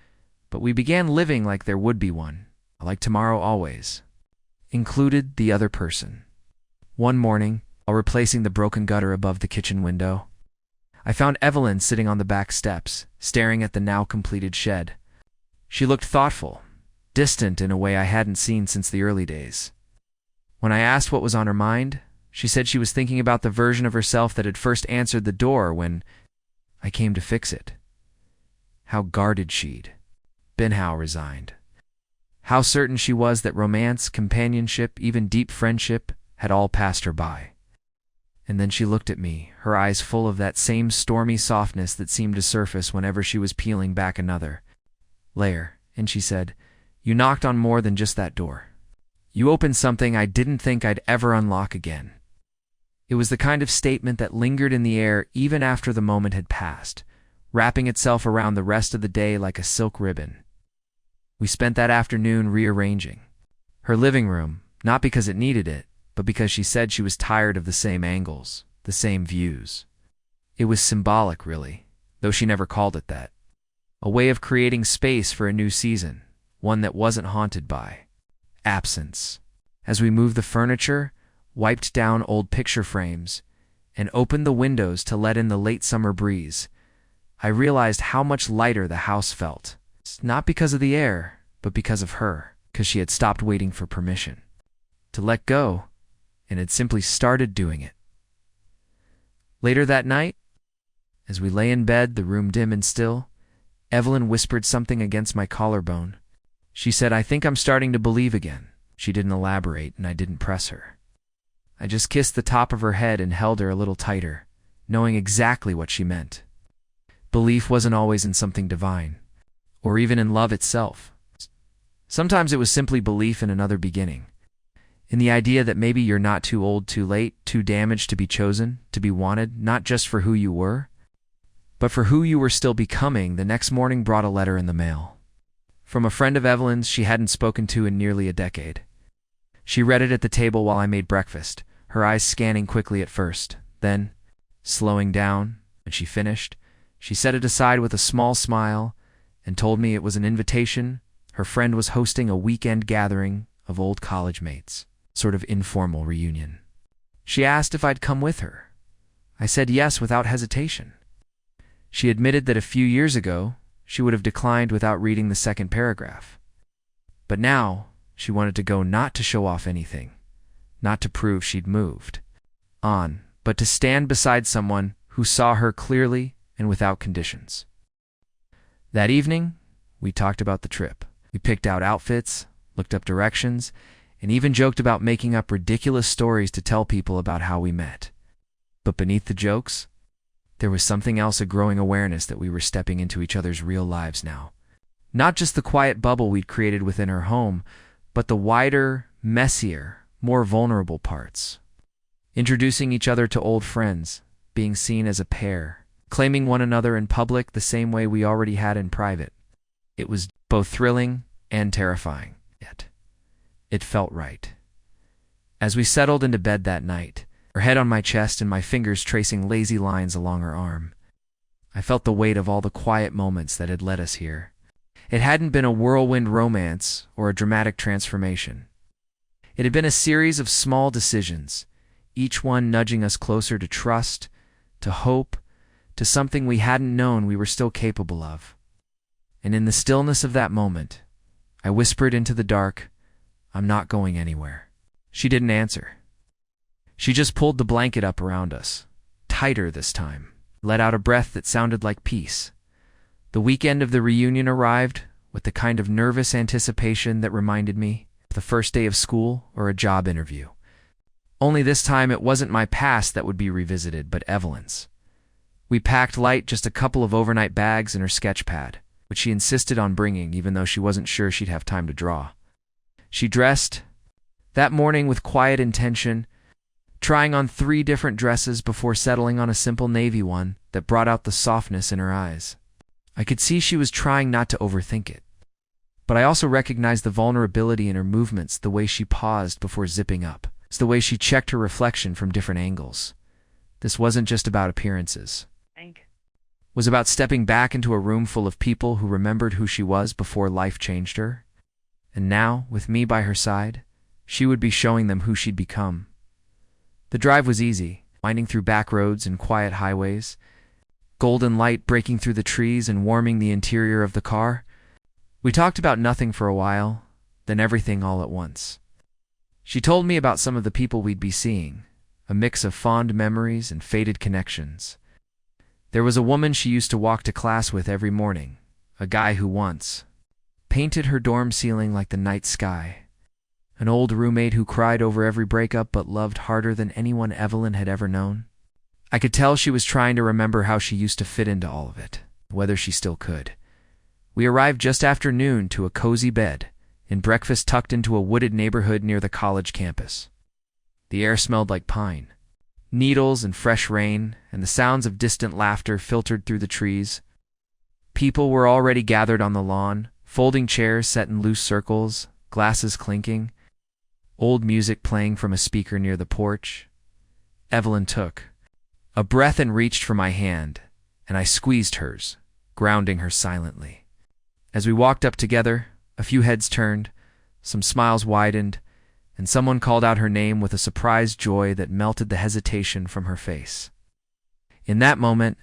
but we began living like there would be one, like tomorrow always included the other person. One morning, while replacing the broken gutter above the kitchen window, I found Evelyn sitting on the back steps, staring at the now completed shed. She looked thoughtful, distant in a way I hadn't seen since the early days. When I asked what was on her mind, she said she was thinking about the version of herself that had first answered the door when I came to fix it. How guarded she'd been, how resigned. How certain she was that romance, companionship, even deep friendship had all passed her by. And then she looked at me, her eyes full of that same stormy softness that seemed to surface whenever she was peeling back another layer, and she said, "You knocked on more than just that door. You opened something I didn't think I'd ever unlock again." It was the kind of statement that lingered in the air even after the moment had passed, wrapping itself around the rest of the day like a silk ribbon. We spent that afternoon rearranging her living room, not because it needed it, but because she said she was tired of the same angles, the same views. It was symbolic, really, though she never called it that. A way of creating space for a new season, one that wasn't haunted by absence. As we moved the furniture, wiped down old picture frames, and opened the windows to let in the late summer breeze, I realized how much lighter the house felt. Not because of the air, but because of her, because she had stopped waiting for permission to let go, and had simply started doing it. Later that night, as we lay in bed, the room dim and still, Evelyn whispered something against my collarbone. She said, "I think I'm starting to believe again." She didn't elaborate, and I didn't press her. I just kissed the top of her head and held her a little tighter, knowing exactly what she meant. Belief wasn't always in something divine, or even in love itself. Sometimes it was simply belief in another beginning, in the idea that maybe you're not too old, too late, too damaged to be chosen, to be wanted, not just for who you were, but for who you were still becoming. The next morning brought a letter in the mail, from a friend of Evelyn's she hadn't spoken to in nearly a decade. She read it at the table while I made breakfast, her eyes scanning quickly at first. Then, slowing down, when she finished, she set it aside with a small smile and told me it was an invitation. Her friend was hosting a weekend gathering of old college mates, sort of informal reunion. She asked if I'd come with her. I said yes without hesitation. She admitted that a few years ago she would have declined without reading the second paragraph. But now she wanted to go, not to show off anything, not to prove she'd moved on, but to stand beside someone who saw her clearly and without conditions. That evening, we talked about the trip. We picked out outfits, looked up directions, and even joked about making up ridiculous stories to tell people about how we met. But beneath the jokes, there was something else, a growing awareness that we were stepping into each other's real lives now. Not just the quiet bubble we'd created within her home, but the wider, messier, more vulnerable parts. Introducing each other to old friends, being seen as a pair, claiming one another in public the same way we already had in private. It was both thrilling and terrifying, yet it felt right. As we settled into bed that night, her head on my chest and my fingers tracing lazy lines along her arm, I felt the weight of all the quiet moments that had led us here. It hadn't been a whirlwind romance or a dramatic transformation. It had been a series of small decisions, each one nudging us closer to trust, to hope, to something we hadn't known we were still capable of. And in the stillness of that moment, I whispered into the dark, "I'm not going anywhere." She didn't answer. She just pulled the blanket up around us, tighter this time, let out a breath that sounded like peace. The weekend of the reunion arrived with the kind of nervous anticipation that reminded me of the first day of school or a job interview. Only this time it wasn't my past that would be revisited, but Evelyn's. We packed light, just a couple of overnight bags and her sketch pad, which she insisted on bringing even though she wasn't sure she'd have time to draw. She dressed that morning with quiet intention, trying on 3 different dresses before settling on a simple navy one that brought out the softness in her eyes. I could see she was trying not to overthink it, but I also recognized the vulnerability in her movements, the way she paused before zipping up. It's the way she checked her reflection from different angles. This wasn't just about appearances. It was about stepping back into a room full of people who remembered who she was before life changed her. And now, with me by her side, she would be showing them who she'd become. The drive was easy, winding through back roads and quiet highways, golden light breaking through the trees and warming the interior of the car. We talked about nothing for a while, then everything all at once. She told me about some of the people we'd be seeing, a mix of fond memories and faded connections. There was a woman she used to walk to class with every morning, a guy who once painted her dorm ceiling like the night sky, an old roommate who cried over every breakup but loved harder than anyone Evelyn had ever known. I could tell she was trying to remember how she used to fit into all of it, whether she still could. We arrived just after noon to a cozy bed, and breakfast tucked into a wooded neighborhood near the college campus. The air smelled like pine. Needles and fresh rain, and the sounds of distant laughter filtered through the trees. People were already gathered on the lawn, folding chairs set in loose circles, glasses clinking, old music playing from a speaker near the porch. Evelyn took a breath and reached for my hand, and I squeezed hers, grounding her silently. As we walked up together, a few heads turned, some smiles widened, and someone called out her name with a surprised joy that melted the hesitation from her face. In that moment,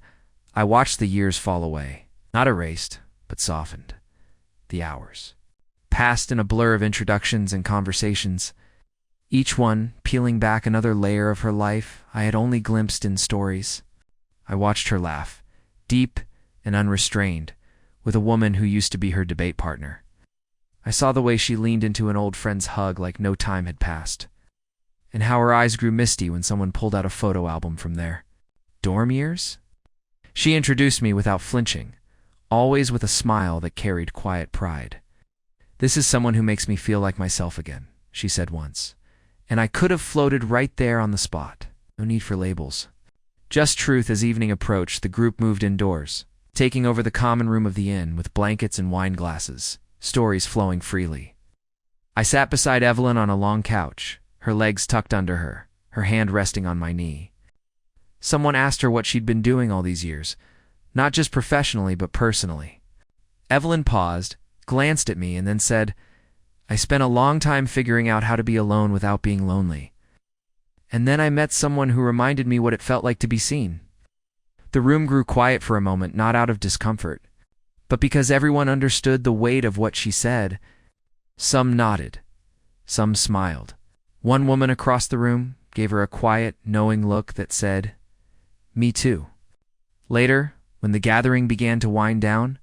I watched the years fall away, not erased, but softened. The hours passed in a blur of introductions and conversations, each one peeling back another layer of her life I had only glimpsed in stories. I watched her laugh, deep and unrestrained, with a woman who used to be her debate partner. I saw the way she leaned into an old friend's hug like no time had passed, and how her eyes grew misty when someone pulled out a photo album from their dorm years. She introduced me without flinching, always with a smile that carried quiet pride. "This is someone who makes me feel like myself again," she said once, and I could have floated right there on the spot. No need for labels. Just truth. As evening approached, the group moved indoors, taking over the common room of the inn with blankets and wine glasses, stories flowing freely. I sat beside Evelyn on a long couch, her legs tucked under her, her hand resting on my knee. Someone asked her what she'd been doing all these years, not just professionally but personally. Evelyn paused, glanced at me, and then said, "I spent a long time figuring out how to be alone without being lonely. And then I met someone who reminded me what it felt like to be seen." The room grew quiet for a moment, not out of discomfort, but because everyone understood the weight of what she said. Some nodded, some smiled. One woman across the room gave her a quiet, knowing look that said, "Me too." Later, when the gathering began to wind down,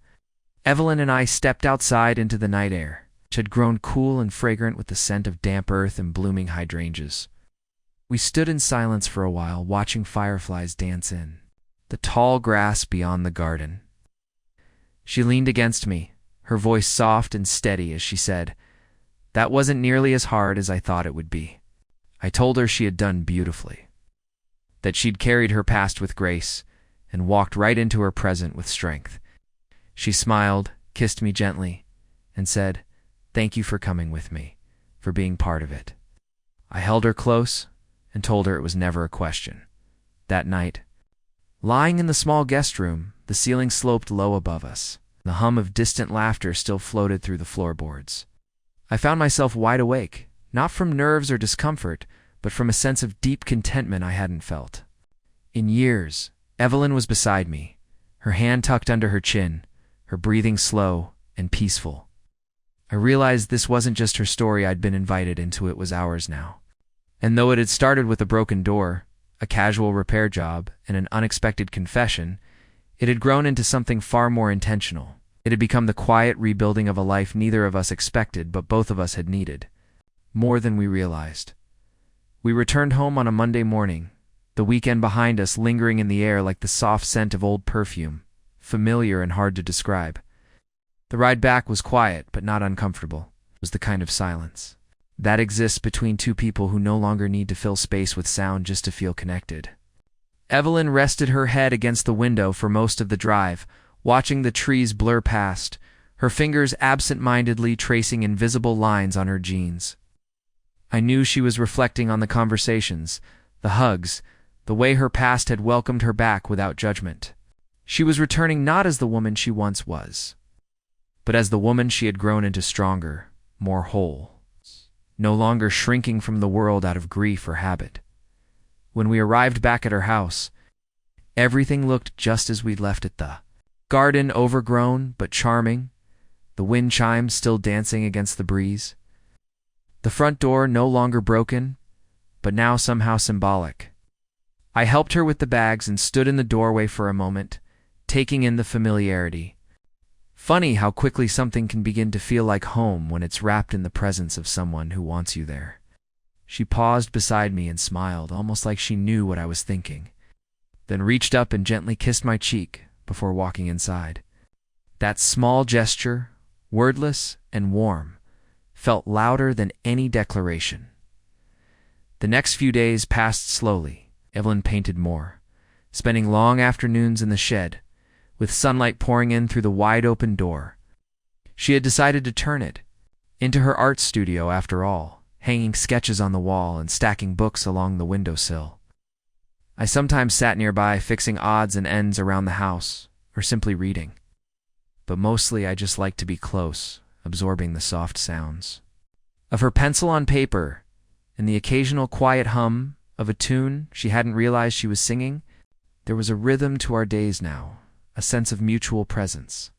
Evelyn and I stepped outside into the night air, which had grown cool and fragrant with the scent of damp earth and blooming hydrangeas. We stood in silence for a while, watching fireflies dance in the tall grass beyond the garden. She leaned against me, her voice soft and steady as she said, "That wasn't nearly as hard as I thought it would be." I told her she had done beautifully, that she'd carried her past with grace and walked right into her present with strength. She smiled, kissed me gently, and said, "Thank you for coming with me, for being part of it." I held her close and told her it was never a question. That night, lying in the small guest room, the ceiling sloped low above us. The hum of distant laughter still floated through the floorboards. I found myself wide awake, not from nerves or discomfort, but from a sense of deep contentment I hadn't felt in years. Evelyn was beside me, her hand tucked under her chin, her breathing slow and peaceful. I realized this wasn't just her story I'd been invited into, it was ours now. And though it had started with a broken door, a casual repair job, and an unexpected confession, it had grown into something far more intentional. It had become the quiet rebuilding of a life neither of us expected, but both of us had needed, more than we realized. We returned home on a Monday morning, the weekend behind us lingering in the air like the soft scent of old perfume, familiar and hard to describe. The ride back was quiet, but not uncomfortable. It was the kind of silence that exists between two people who no longer need to fill space with sound just to feel connected. Evelyn rested her head against the window for most of the drive, watching the trees blur past, her fingers absent-mindedly tracing invisible lines on her jeans. I knew she was reflecting on the conversations, the hugs, the way her past had welcomed her back without judgment. She was returning not as the woman she once was, but as the woman she had grown into, stronger, more whole, no longer shrinking from the world out of grief or habit. When we arrived back at her house, everything looked just as we'd left it. The garden overgrown but charming, the wind chimes still dancing against the breeze. The front door no longer broken, but now somehow symbolic. I helped her with the bags and stood in the doorway for a moment, taking in the familiarity. Funny how quickly something can begin to feel like home when it's wrapped in the presence of someone who wants you there. She paused beside me and smiled, almost like she knew what I was thinking, then reached up and gently kissed my cheek before walking inside. That small gesture, wordless and warm, felt louder than any declaration. The next few days passed slowly. Evelyn painted more, spending long afternoons in the shed, with sunlight pouring in through the wide-open door. She had decided to turn it into her art studio after all, hanging sketches on the wall and stacking books along the windowsill. I sometimes sat nearby, fixing odds and ends around the house, or simply reading. But mostly I just liked to be close, absorbing the soft sounds of her pencil on paper and the occasional quiet hum of a tune she hadn't realized she was singing. There was a rhythm to our days now, a sense of mutual presence.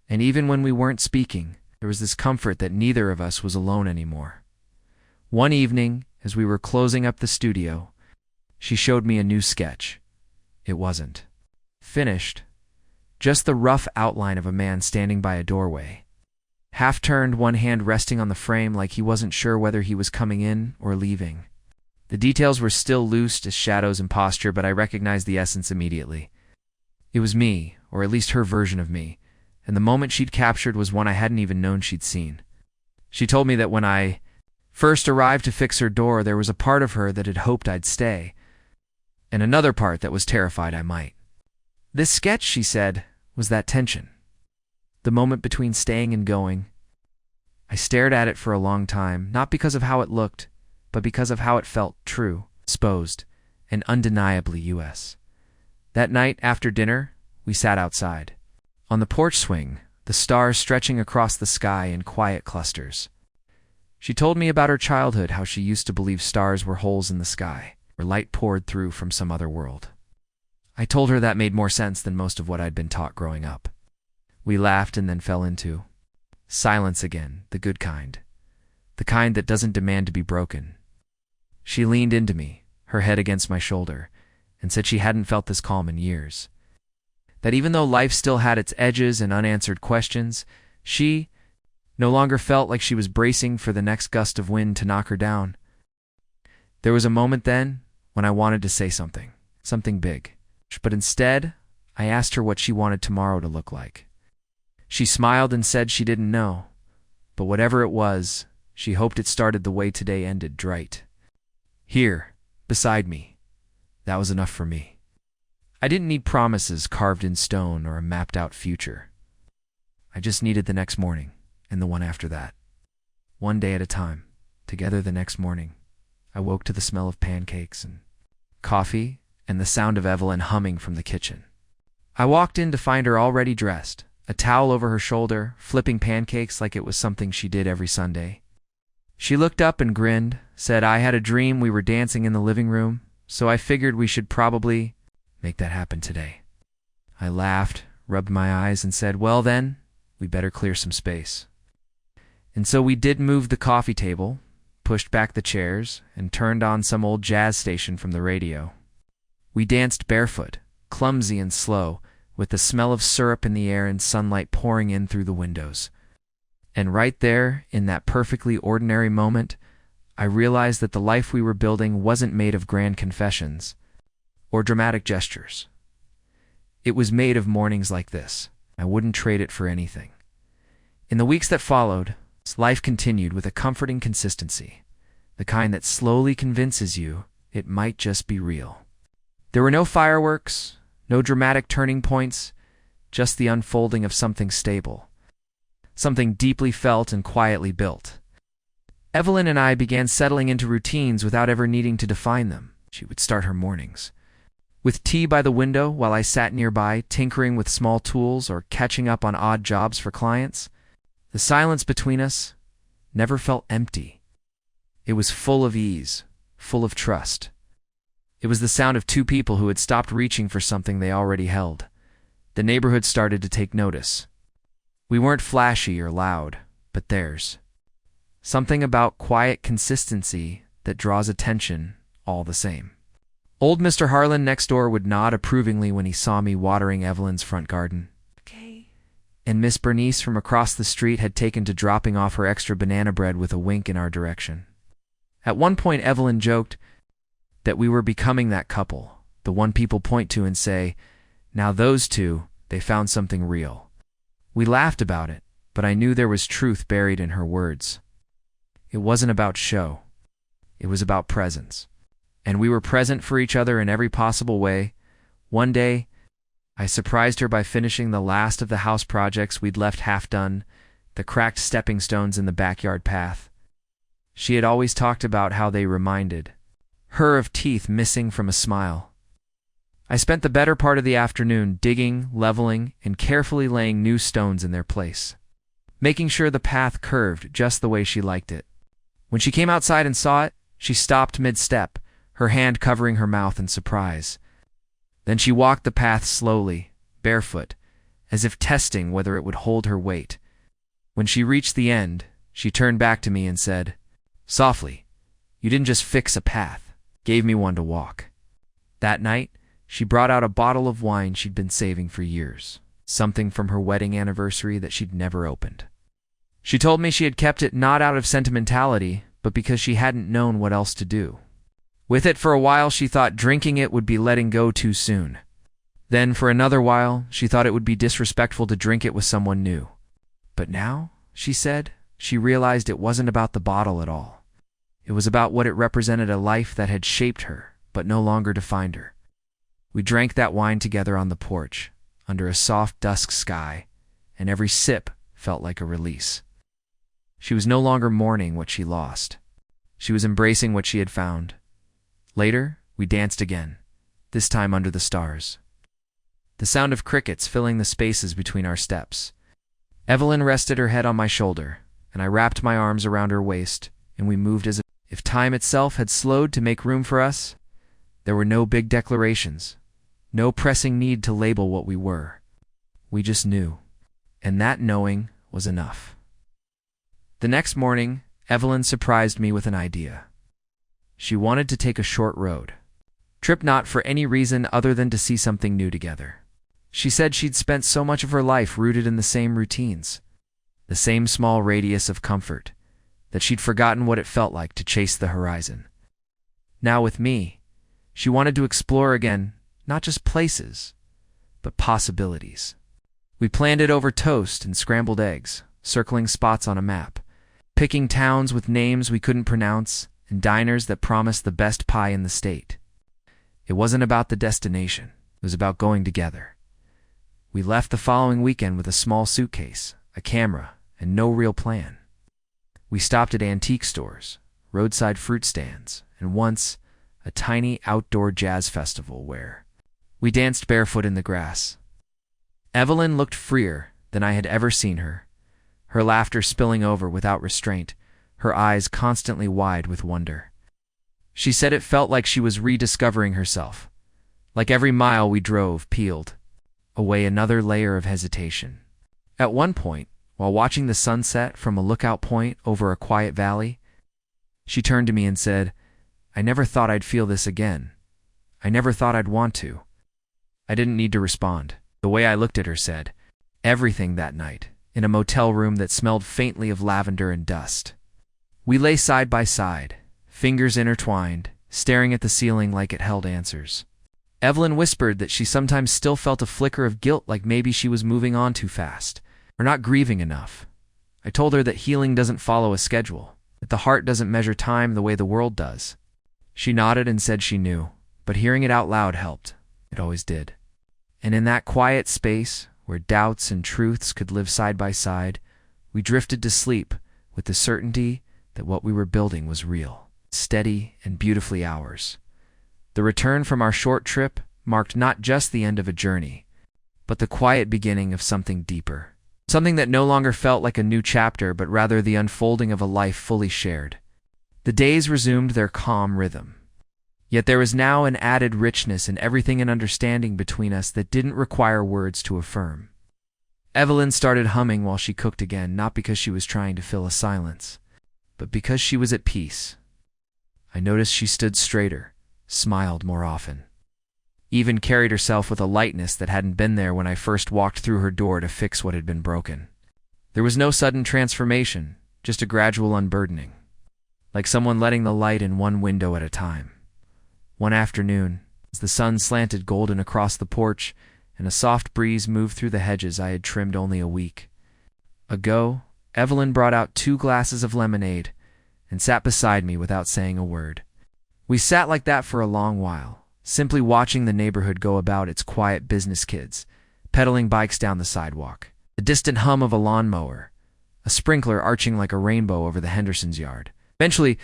And even when we weren't speaking, there was this comfort that neither of us was alone anymore. One evening, as we were closing up the studio, she showed me a new sketch. It wasn't finished, just the rough outline of a man standing by a doorway, half-turned, one hand resting on the frame like he wasn't sure whether he was coming in or leaving. The details were still loose as shadows and posture, but I recognized the essence immediately. It was me, or at least her version of me, and the moment she'd captured was one I hadn't even known she'd seen. She told me that when I first arrived to fix her door, there was a part of her that had hoped I'd stay, and another part that was terrified I might. This sketch, she said, was that tension, the moment between staying and going. I stared at it for a long time, not because of how it looked, but because of how it felt true, exposed, and undeniably US. That night, after dinner, we sat outside. On the porch swing, the stars stretching across the sky in quiet clusters. She told me about her childhood, how she used to believe stars were holes in the sky, where light poured through from some other world. I told her that made more sense than most of what I'd been taught growing up. We laughed and then fell into silence again, the good kind, the kind that doesn't demand to be broken. She leaned into me, her head against my shoulder, and said she hadn't felt this calm in years. that even though life still had its edges and unanswered questions, she no longer felt like she was bracing for the next gust of wind to knock her down. There was a moment then when I wanted to say something big, but instead, I asked her what she wanted tomorrow to look like. She smiled and said she didn't know, but whatever it was, she hoped it started the way today ended, right here, beside me. That was enough for me. I didn't need promises carved in stone or a mapped-out future. I just needed the next morning, and the one after that. One day at a time. Together the next morning, I woke to the smell of pancakes and coffee and the sound of Evelyn humming from the kitchen. I walked in to find her already dressed, a towel over her shoulder, flipping pancakes like it was something she did every Sunday. She looked up and grinned, said I had a dream we were dancing in the living room, so I figured we should probably make that happen today. I laughed, rubbed my eyes, and said, well then, we better clear some space. And so we did move the coffee table, pushed back the chairs, and turned on some old jazz station from the radio. We danced barefoot, clumsy and slow, with the smell of syrup in the air and sunlight pouring in through the windows. And right there, in that perfectly ordinary moment, I realized that the life we were building wasn't made of grand confessions or dramatic gestures. It was made of mornings like this. I wouldn't trade it for anything. In the weeks that followed, life continued with a comforting consistency, the kind that slowly convinces you it might just be real. There were no fireworks, no dramatic turning points, just the unfolding of something stable, something deeply felt and quietly built. Evelyn and I began settling into routines without ever needing to define them. She would start her mornings with tea by the window while I sat nearby, tinkering with small tools or catching up on odd jobs for clients. The silence between us never felt empty. It was full of ease, full of trust. It was the sound of two people who had stopped reaching for something they already held. The neighborhood started to take notice. We weren't flashy or loud, but there's something about quiet consistency that draws attention all the same. Old Mr. Harlan next door would nod approvingly when he saw me watering Evelyn's front garden. Okay. And Miss Bernice from across the street had taken to dropping off her extra banana bread with a wink in our direction. At one point, Evelyn joked that we were becoming that couple, the one people point to and say, now those two, they found something real. We laughed about it, but I knew there was truth buried in her words. It wasn't about show. It was about presence. And we were present for each other in every possible way. One day, I surprised her by finishing the last of the house projects we'd left half done, the cracked stepping stones in the backyard path. She had always talked about how they reminded her of teeth missing from a smile. I spent the better part of the afternoon digging, leveling, and carefully laying new stones in their place, making sure the path curved just the way she liked it. When she came outside and saw it, she stopped mid-step, her hand covering her mouth in surprise. Then she walked the path slowly, barefoot, as if testing whether it would hold her weight. When she reached the end, she turned back to me and said, softly, you didn't just fix a path, gave me one to walk. That night, she brought out a bottle of wine she'd been saving for years, something from her wedding anniversary that she'd never opened. She told me she had kept it not out of sentimentality, but because she hadn't known what else to do. With it for a while, she thought drinking it would be letting go too soon. Then, for another while, she thought it would be disrespectful to drink it with someone new. But now, she said, she realized it wasn't about the bottle at all. It was about what it represented, a life that had shaped her, but no longer defined her. We drank that wine together on the porch, under a soft dusk sky, and every sip felt like a release. She was no longer mourning what she lost. She was embracing what she had found. Later, we danced again, this time under the stars. The sound of crickets filling the spaces between our steps. Evelyn rested her head on my shoulder, and I wrapped my arms around her waist, and we moved as if time itself had slowed to make room for us. There were no big declarations, no pressing need to label what we were. We just knew, and that knowing was enough. The next morning, Evelyn surprised me with an idea. She wanted to take a short road trip, not for any reason other than to see something new together. She said she'd spent so much of her life rooted in the same routines, the same small radius of comfort, that she'd forgotten what it felt like to chase the horizon. Now with me, she wanted to explore again, not just places, but possibilities. We planned it over toast and scrambled eggs, circling spots on a map, picking towns with names we couldn't pronounce and diners that promised the best pie in the state. It wasn't about the destination. It was about going together. We left the following weekend with a small suitcase, a camera, and no real plan. We stopped at antique stores, roadside fruit stands, and once, a tiny outdoor jazz festival where we danced barefoot in the grass. Evelyn looked freer than I had ever seen her, her laughter spilling over without restraint, her eyes constantly wide with wonder. She said it felt like she was rediscovering herself, like every mile we drove peeled away another layer of hesitation. At one point, while watching the sunset from a lookout point over a quiet valley, she turned to me and said, "I never thought I'd feel this again. I never thought I'd want to." I didn't need to respond. The way I looked at her said everything that night, in a motel room that smelled faintly of lavender and dust. We lay side by side, fingers intertwined, staring at the ceiling like it held answers. Evelyn whispered that she sometimes still felt a flicker of guilt, like maybe she was moving on too fast, or not grieving enough. I told her that healing doesn't follow a schedule, that the heart doesn't measure time the way the world does. She nodded and said she knew, but hearing it out loud helped. It always did. And in that quiet space, where doubts and truths could live side by side, we drifted to sleep with the certainty that what we were building was real, steady, and beautifully ours. The return from our short trip marked not just the end of a journey, but the quiet beginning of something deeper. Something that no longer felt like a new chapter, but rather the unfolding of a life fully shared. The days resumed their calm rhythm. Yet there was now an added richness in everything and understanding between us that didn't require words to affirm. Evelyn started humming while she cooked again, not because she was trying to fill a silence, but because she was at peace. I noticed she stood straighter, smiled more often, even carried herself with a lightness that hadn't been there when I first walked through her door to fix what had been broken. There was no sudden transformation, just a gradual unburdening, like someone letting the light in one window at a time. One afternoon, as the sun slanted golden across the porch and a soft breeze moved through the hedges I had trimmed only a week ago, Evelyn brought out 2 glasses of lemonade and sat beside me without saying a word. We sat like that for a long while, simply watching the neighborhood go about its quiet business kids, pedaling bikes down the sidewalk, the distant hum of a lawnmower, a sprinkler arching like a rainbow over the Hendersons' yard. Eventually,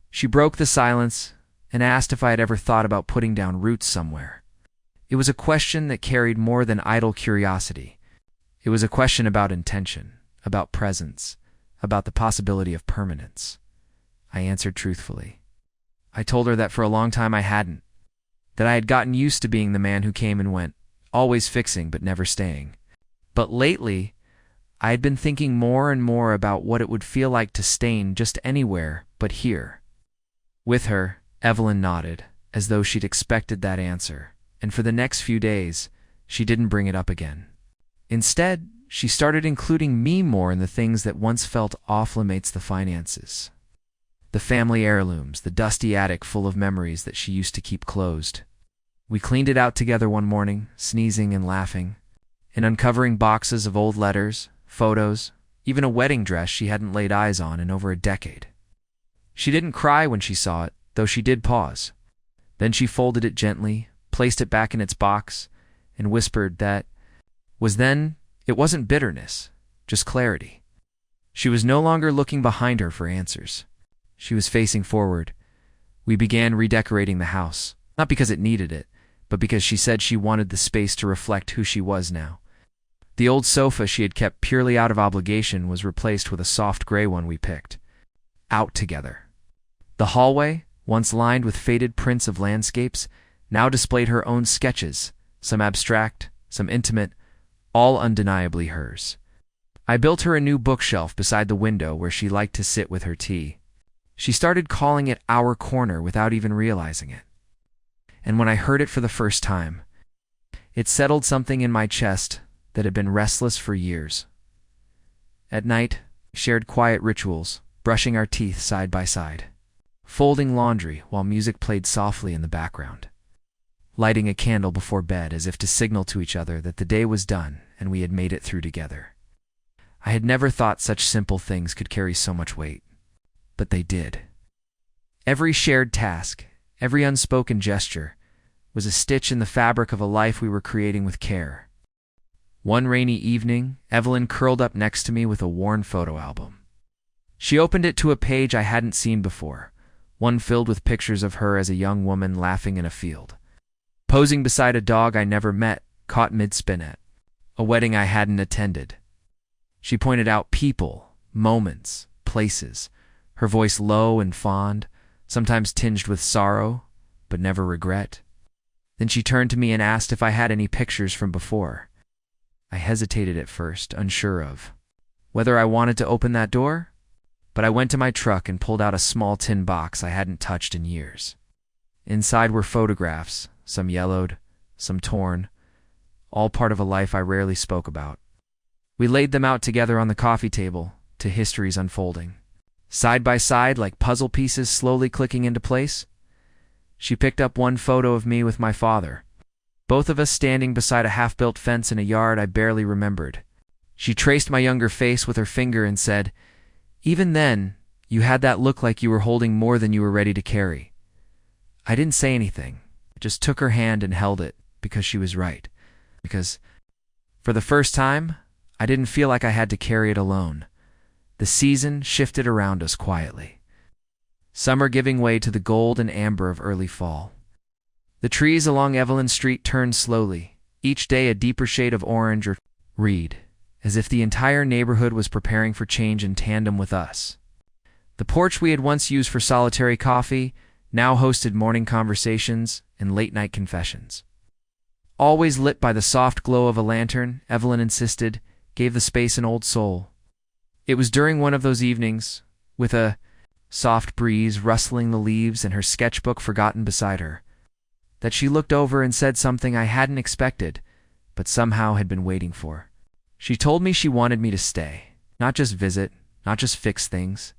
she broke the silence and asked if I had ever thought about putting down roots somewhere. It was a question that carried more than idle curiosity. It was a question about intention, about presence, about the possibility of permanence. I answered truthfully. I told her that for a long time I hadn't, that I had gotten used to being the man who came and went, always fixing but never staying. But lately, I had been thinking more and more about what it would feel like to stain just anywhere but here. With her, Evelyn nodded, as though she'd expected that answer, and for the next few days, she didn't bring it up again. Instead, she started including me more in the things that once felt off limits: the finances, the family heirlooms, the dusty attic full of memories that she used to keep closed. We cleaned it out together one morning, sneezing and laughing, and uncovering boxes of old letters, photos, even a wedding dress she hadn't laid eyes on in over a decade. She didn't cry when she saw it, though she did pause. Then she folded it gently, placed it back in its box, and whispered that it wasn't bitterness, just clarity. She was no longer looking behind her for answers. She was facing forward. We began redecorating the house, not because it needed it, but because she said she wanted the space to reflect who she was now. The old sofa she had kept purely out of obligation was replaced with a soft gray one we picked out together. The hallway, once lined with faded prints of landscapes, now displayed her own sketches, some abstract, some intimate, all undeniably hers. I built her a new bookshelf beside the window where she liked to sit with her tea. She started calling it our corner without even realizing it. And when I heard it for the first time, It settled something in my chest that had been restless for years. At night, we shared quiet rituals, brushing our teeth side by side, folding laundry while music played softly in the background, lighting a candle before bed as if to signal to each other that the day was done and we had made it through together. I had never thought such simple things could carry so much weight, but they did. Every shared task, every unspoken gesture, was a stitch in the fabric of a life we were creating with care. One rainy evening, Evelyn curled up next to me with a worn photo album. She opened it to a page I hadn't seen before, one filled with pictures of her as a young woman laughing in a field, posing beside a dog I never met, caught mid-spin at a wedding I hadn't attended. She pointed out people, moments, places, her voice low and fond, sometimes tinged with sorrow, but never regret. Then she turned to me and asked if I had any pictures from before. I hesitated at first, unsure of whether I wanted to open that door, but I went to my truck and pulled out a small tin box I hadn't touched in years. Inside were photographs, some yellowed, some torn, all part of a life I rarely spoke about. We laid them out together on the coffee table, to history's unfolding, side by side like puzzle pieces slowly clicking into place. She picked up one photo of me with my father, both of us standing beside a half-built fence in a yard I barely remembered. She traced my younger face with her finger and said, "Even then, you had that look like you were holding more than you were ready to carry." I didn't say anything. I just took her hand and held it, because she was right. Because, for the first time, I didn't feel like I had to carry it alone. The season shifted around us quietly, summer giving way to the gold and amber of early fall. The trees along Evelyn Street turned slowly, each day a deeper shade of orange or reed, as if the entire neighborhood was preparing for change in tandem with us. The porch we had once used for solitary coffee now hosted morning conversations and late-night confessions. Always lit by the soft glow of a lantern, Evelyn insisted, gave the space an old soul. It was during one of those evenings, with a soft breeze rustling the leaves and her sketchbook forgotten beside her, that she looked over and said something I hadn't expected, but somehow had been waiting for. She told me she wanted me to stay, not just visit, not just fix things,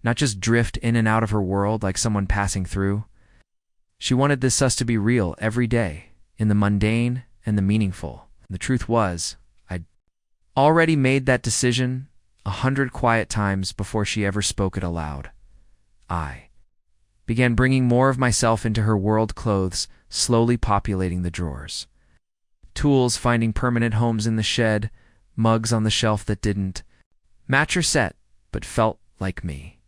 not just drift in and out of her world like someone passing through. She wanted us to be real every day, in the mundane and the meaningful. The truth was, I'd already made that decision 100 quiet times before she ever spoke it aloud. I began bringing more of myself into her world, clothes slowly populating the drawers, tools finding permanent homes in the shed, mugs on the shelf that didn't match or set, but felt like me.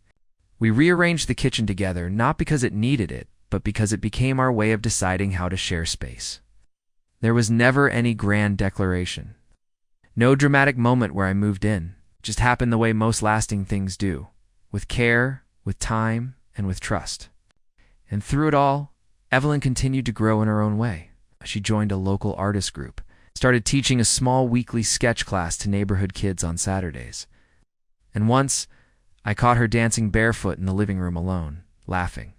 We rearranged the kitchen together, not because it needed it, but because it became our way of deciding how to share space. There was never any grand declaration. No dramatic moment where I moved in. It just happened the way most lasting things do, with care, with time, and with trust. And through it all, Evelyn continued to grow in her own way. She joined a local artist group, started teaching a small weekly sketch class to neighborhood kids on Saturdays. And once, I caught her dancing barefoot in the living room alone, laughing.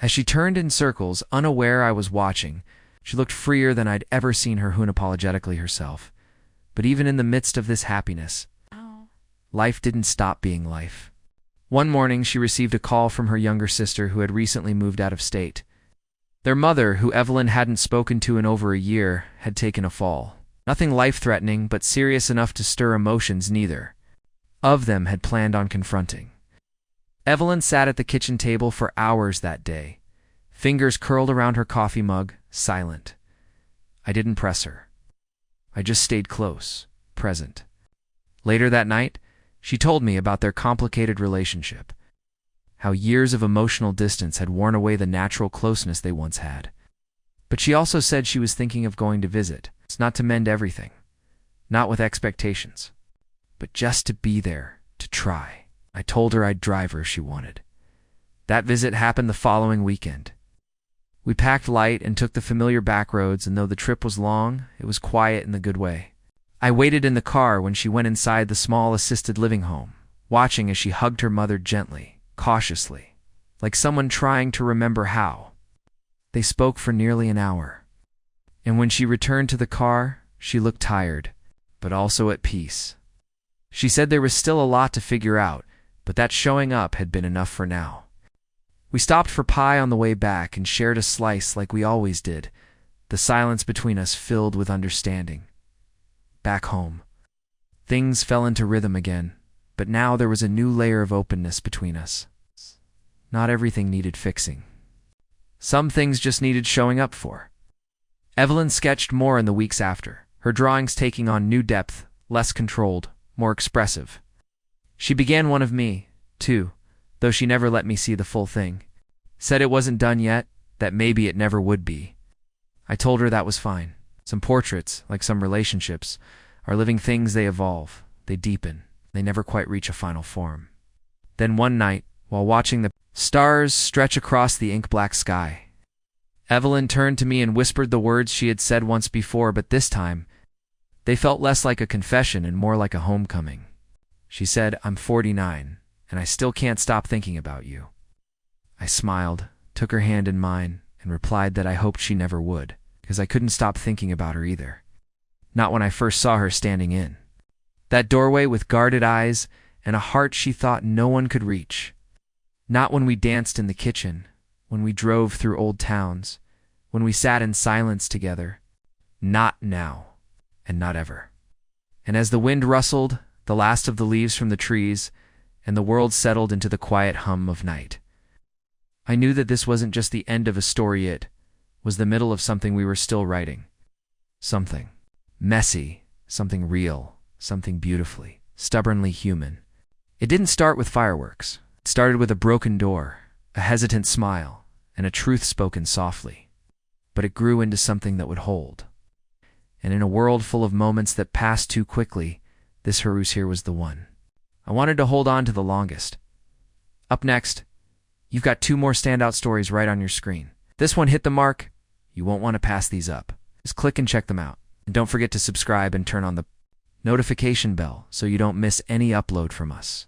As she turned in circles, unaware I was watching, she looked freer than I'd ever seen her unapologetically herself. But even in the midst of this happiness, life didn't stop being life. One morning, she received a call from her younger sister who had recently moved out of state. Their mother, who Evelyn hadn't spoken to in over a year, had taken a fall. Nothing life-threatening, but serious enough to stir emotions neither of them had planned on confronting. Evelyn sat at the kitchen table for hours that day, fingers curled around her coffee mug, silent. I didn't press her. I just stayed close, present. Later that night, she told me about their complicated relationship, how years of emotional distance had worn away the natural closeness they once had. But she also said she was thinking of going to visit. It's not to mend everything, not with expectations, but just to be there, to try. I told her I'd drive her if she wanted. That visit happened the following weekend. We packed light and took the familiar back roads, and though the trip was long, it was quiet in the good way. I waited in the car when she went inside the small assisted living home, watching as she hugged her mother gently, cautiously, like someone trying to remember how. They spoke for nearly an hour. And when she returned to the car, she looked tired, but also at peace. She said there was still a lot to figure out, but that showing up had been enough for now. We stopped for pie on the way back and shared a slice like we always did, the silence between us filled with understanding. Back home, things fell into rhythm again, but now there was a new layer of openness between us. Not everything needed fixing. Some things just needed showing up for. Evelyn sketched more in the weeks after, her drawings taking on new depth, less controlled, more expressive. She began one of me, too, though she never let me see the full thing. Said it wasn't done yet, that maybe it never would be. I told her that was fine. Some portraits, like some relationships, are living things. They evolve, they deepen, they never quite reach a final form. Then one night, while watching the stars stretch across the ink-black sky, Evelyn turned to me and whispered the words she had said once before, but this time, they felt less like a confession and more like a homecoming. She said, "I'm 49, and I still can't stop thinking about you." I smiled, took her hand in mine, and replied that I hoped she never would, because I couldn't stop thinking about her either. Not when I first saw her standing in that doorway with guarded eyes and a heart she thought no one could reach. Not when we danced in the kitchen, when we drove through old towns, when we sat in silence together. Not now, and not ever. And as the wind rustled, the last of the leaves from the trees, and the world settled into the quiet hum of night, I knew that this wasn't just the end of a story, it was the middle of something we were still writing. Something messy, something real, something beautifully, stubbornly human. It didn't start with fireworks. It started with a broken door, a hesitant smile, and a truth spoken softly. But it grew into something that would hold. And in a world full of moments that passed too quickly, this Harus here was the one I wanted to hold on to the longest. Up next, you've got 2 more standout stories right on your screen. This one hit the mark. You won't want to pass these up. Just click and check them out. And don't forget to subscribe and turn on the notification bell so you don't miss any upload from us.